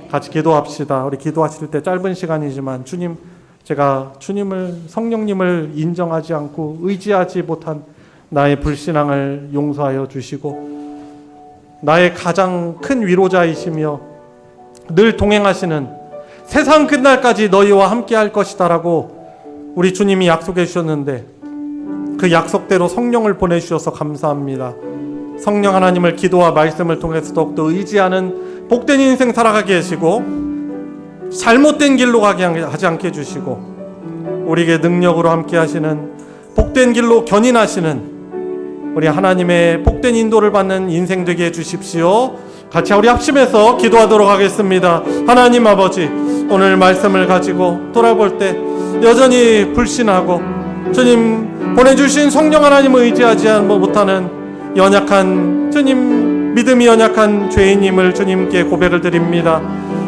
같이 기도합시다. 우리 기도하실 때 짧은 시간이지만 주님, 제가 주님을, 성령님을 인정하지 않고 의지하지 못한 나의 불신앙을 용서하여 주시고 나의 가장 큰 위로자이시며 늘 동행하시는 세상 끝날까지 너희와 함께 할 것이다 라고 우리 주님이 약속해 주셨는데 그 약속대로 성령을 보내주셔서 감사합니다. 성령 하나님을 기도와 말씀을 통해서 더욱더 의지하는 복된 인생 살아가게 하시고 잘못된 길로 가게 하지 않게 해주시고 우리에게 능력으로 함께 하시는 복된 길로 견인하시는 우리 하나님의 복된 인도를 받는 인생 되게 해주십시오. 같이 우리 합심해서 기도하도록 하겠습니다. 하나님 아버지, 오늘 말씀을 가지고 돌아볼 때 여전히 불신하고 주님 보내주신 성령 하나님을 의지하지 못하는 연약한 주님, 믿음이 연약한 죄인임을 주님께 고백을 드립니다.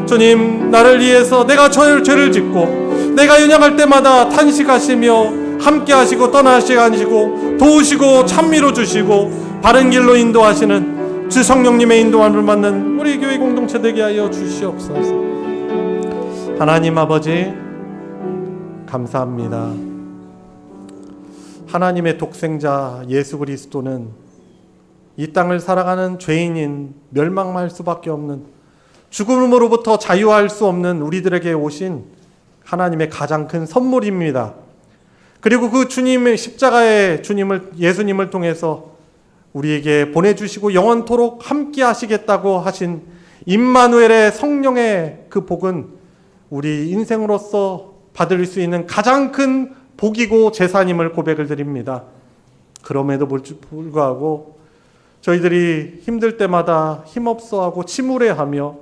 주님, 나를 위해서 내가 죄를 짓고 내가 연약할 때마다 탄식하시며 함께 하시고 떠나시지 않으시고 도우시고 찬미로 주시고 바른 길로 인도하시는 주 성령님의 인도함을 받는 우리 교회 공동체 되게 하여 주시옵소서. 하나님 아버지, 감사합니다. 하나님의 독생자 예수 그리스도는 이 땅을 살아가는 죄인인 멸망할 수밖에 없는 죽음으로부터 자유할 수 없는 우리들에게 오신 하나님의 가장 큰 선물입니다. 그리고 그 주님의 십자가의 예수님을 통해서 우리에게 보내주시고 영원토록 함께 하시겠다고 하신 임마누엘의 성령의 그 복은 우리 인생으로서 받을 수 있는 가장 큰 복이고 재산임을 고백을 드립니다. 그럼에도 불구하고 저희들이 힘들 때마다 힘없어하고 침울해하며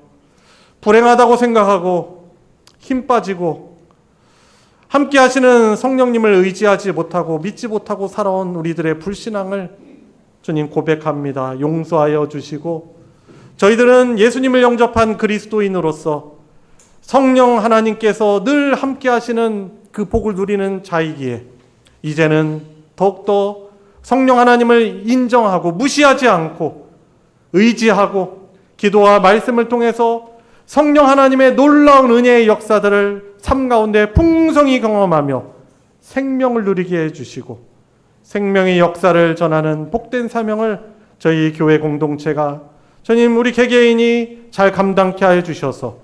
불행하다고 생각하고 힘 빠지고 함께 하시는 성령님을 의지하지 못하고 믿지 못하고 살아온 우리들의 불신앙을 주님 고백합니다. 용서하여 주시고 저희들은 예수님을 영접한 그리스도인으로서 성령 하나님께서 늘 함께 하시는 그 복을 누리는 자이기에 이제는 더욱더 성령 하나님을 인정하고 무시하지 않고 의지하고 기도와 말씀을 통해서 성령 하나님의 놀라운 은혜의 역사들을 삶 가운데 풍성히 경험하며 생명을 누리게 해주시고 생명의 역사를 전하는 복된 사명을 저희 교회 공동체가 주님 우리 개개인이 잘 감당케 하여 주셔서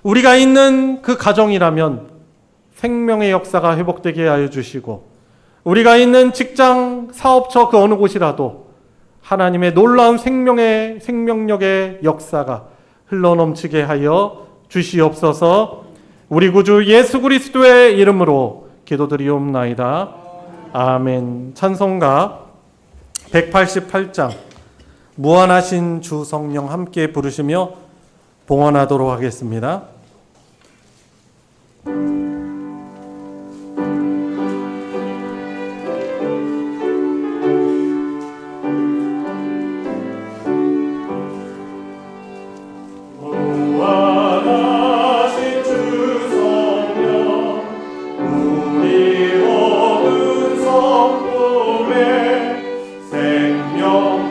우리가 있는 그 가정이라면 생명의 역사가 회복되게 하여 주시고 우리가 있는 직장, 사업처 그 어느 곳이라도 하나님의 놀라운 생명력의 역사가 흘러넘치게 하여 주시옵소서. 우리 구주 예수 그리스도의 이름으로 기도드리옵나이다. 아멘. 찬송가 188장 무한하신 주 성령 함께 부르시며 봉헌하도록 하겠습니다.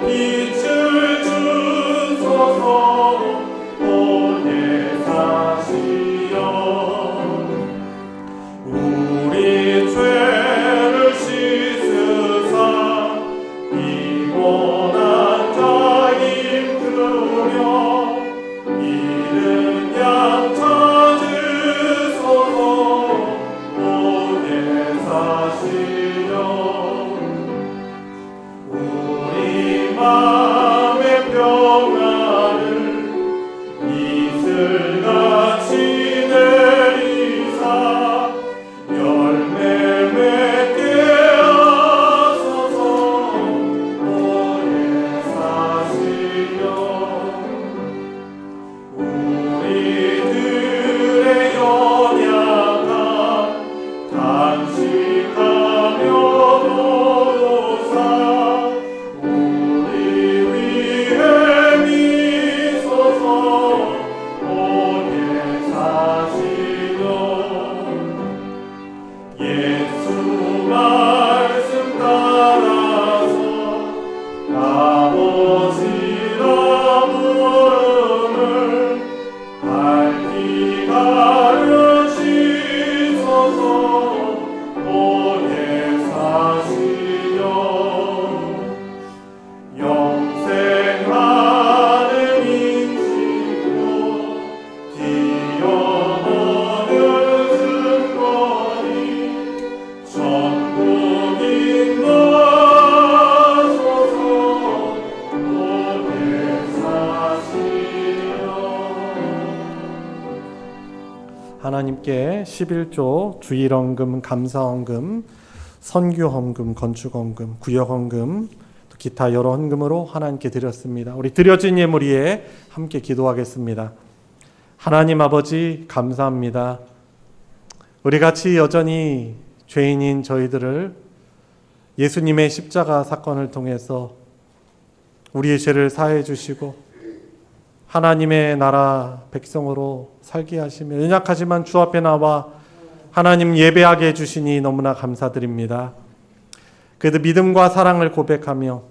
빛을 주소서 보혜사 하나님께 11조, 주일헌금, 감사헌금, 선교헌금, 건축헌금, 구역헌금, 또 기타 여러 헌금으로 하나님께 드렸습니다. 우리 드려진 예물 위에 함께 기도하겠습니다. 하나님 아버지 감사합니다. 우리 같이 여전히 죄인인 저희들을 예수님의 십자가 사건을 통해서 우리의 죄를 사해 주시고 하나님의 나라 백성으로 살게 하시며 연약하지만 주 앞에 나와 하나님 예배하게 해주시니 너무나 감사드립니다. 그래도 믿음과 사랑을 고백하며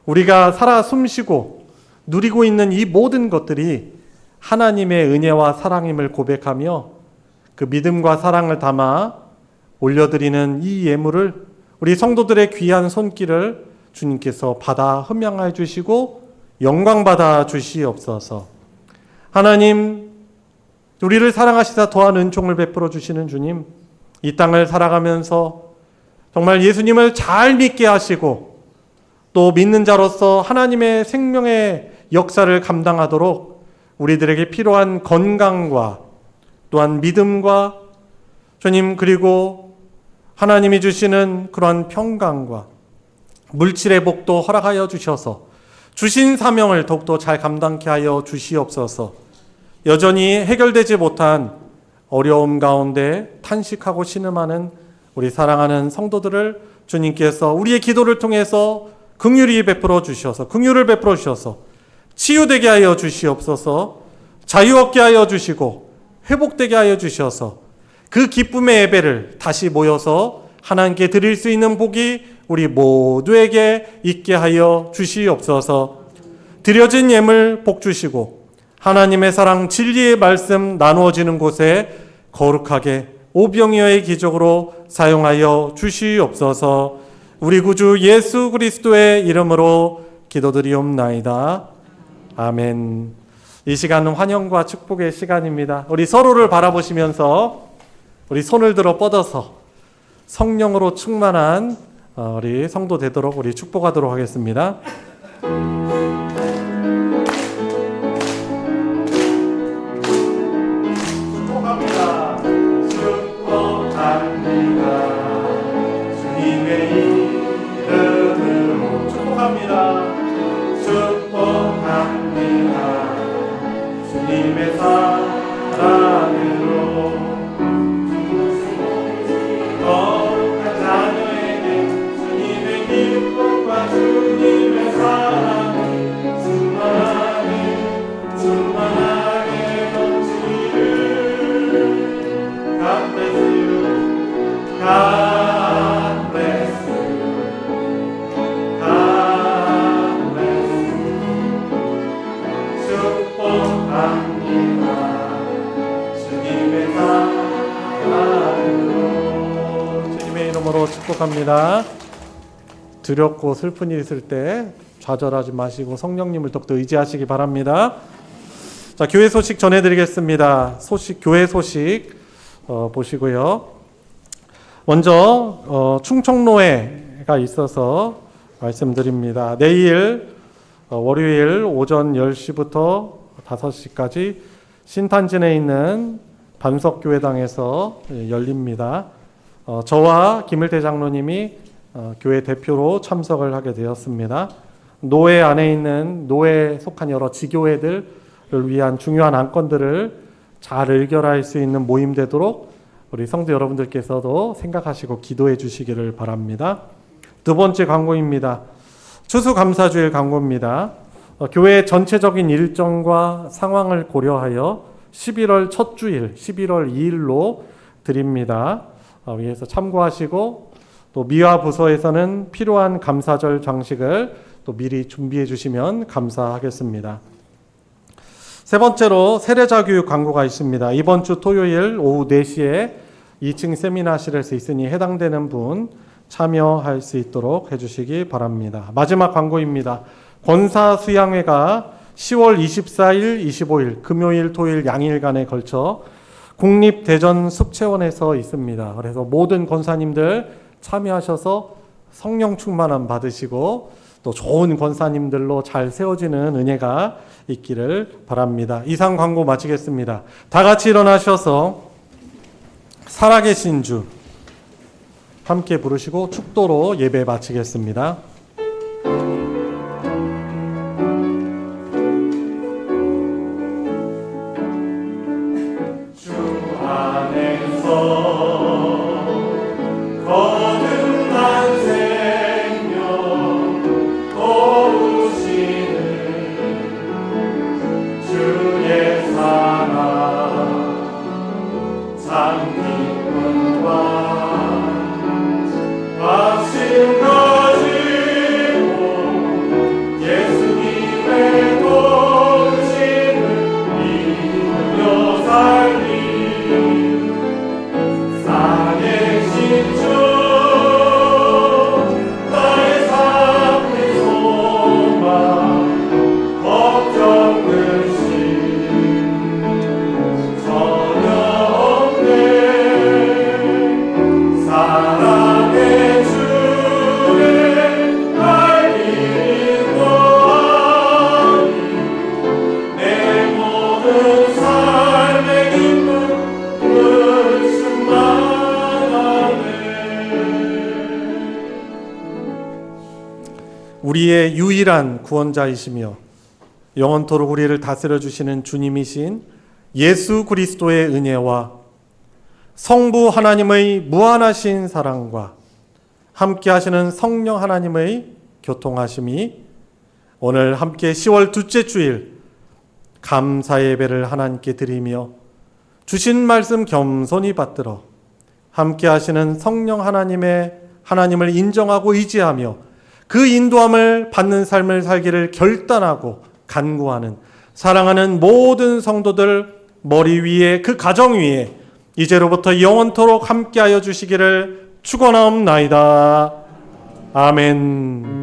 우리가 살아 숨쉬고 누리고 있는 이 모든 것들이 하나님의 은혜와 사랑임을 고백하며 그 믿음과 사랑을 담아 올려드리는 이 예물을 우리 성도들의 귀한 손길을 주님께서 받아 흠양해 주시고 영광 받아 주시옵소서. 하나님, 우리를 사랑하시사 더한 은총을 베풀어 주시는 주님, 이 땅을 살아가면서 정말 예수님을 잘 믿게 하시고 또 믿는 자로서 하나님의 생명의 역사를 감당하도록 우리들에게 필요한 건강과 또한 믿음과 주님 그리고 하나님이 주시는 그러한 평강과 물질의 복도 허락하여 주셔서 주신 사명을 더욱더 잘 감당케 하여 주시옵소서. 여전히 해결되지 못한 어려움 가운데 탄식하고 신음하는 우리 사랑하는 성도들을 주님께서 우리의 기도를 통해서 긍휼히 베풀어 주셔서 긍휼을 베풀어 주셔서 치유되게 하여 주시옵소서. 자유 얻게 하여 주시고 회복되게 하여 주셔서 그 기쁨의 예배를 다시 모여서 하나님께 드릴 수 있는 복이 우리 모두에게 있게 하여 주시옵소서. 드려진 예물 복 주시고 하나님의 사랑 진리의 말씀 나누어지는 곳에 거룩하게 오병이어의 기적으로 사용하여 주시옵소서. 우리 구주 예수 그리스도의 이름으로 기도드리옵나이다. 아멘. 이 시간은 환영과 축복의 시간입니다. 우리 서로를 바라보시면서 우리 손을 들어 뻗어서 성령으로 충만한 우리 성도 되도록 우리 축복하도록 하겠습니다. 축복합니다. 축복합니다. 주님의 이름으로 축복합니다. 축복합니다. 주님의 사랑으로 거룩한 자녀에게 주님의 기쁨과 주님의 사랑이 충만하게 넘치기를. God bless you. God bless you. God bless you. 축복합니다. 주님의 사랑으로. 주님의 이름으로 축복합니다. 두렵고 슬픈 일 있을 때 좌절하지 마시고 성령님을 더욱더 의지하시기 바랍니다. 자, 교회 소식 전해드리겠습니다. 교회 소식 보시고요. 먼저 충청로회가 있어서 말씀드립니다. 내일 월요일 오전 10시부터 5시까지 신탄진에 있는 반석교회당에서 열립니다. 저와 김일태 장로님이 교회 대표로 참석을 하게 되었습니다. 노회 안에 있는 노회에 속한 여러 지교회들을 위한 중요한 안건들을 잘 의결할 수 있는 모임 되도록 우리 성도 여러분들께서도 생각하시고 기도해 주시기를 바랍니다. 두 번째 광고입니다. 추수감사주일 광고입니다. 교회 전체적인 일정과 상황을 고려하여 11월 첫 주일 11월 2일로 드립니다. 위에서 참고하시고 또 미화 부서에서는 필요한 감사절 장식을 또 미리 준비해 주시면 감사하겠습니다. 세 번째로 세례자 교육 광고가 있습니다. 이번 주 토요일 오후 4시에 2층 세미나실에서 있으니 해당되는 분 참여할 수 있도록 해주시기 바랍니다. 마지막 광고입니다. 권사 수양회가 10월 24일, 25일 금요일, 토요일 양일간에 걸쳐 국립대전 숲체원에서 있습니다. 그래서 모든 권사님들 참여하셔서 성령 충만함 받으시고 또 좋은 권사님들로 잘 세워지는 은혜가 있기를 바랍니다. 이상 광고 마치겠습니다. 다 같이 일어나셔서 살아계신 주 함께 부르시고 축도로 예배 마치겠습니다. 우리의 유일한 구원자이시며 영원토록 우리를 다스려 주시는 주님이신 예수 그리스도의 은혜와 성부 하나님의 무한하신 사랑과 함께 하시는 성령 하나님의 교통하심이 오늘 함께 10월 둘째 주일 감사 예배를 하나님께 드리며 주신 말씀 겸손히 받들어 함께 하시는 성령 하나님을 인정하고 의지하며 그 인도함을 받는 삶을 살기를 결단하고 간구하는 사랑하는 모든 성도들 머리 위에 그 가정 위에 이제로부터 영원토록 함께하여 주시기를 축원하옵나이다. 아멘.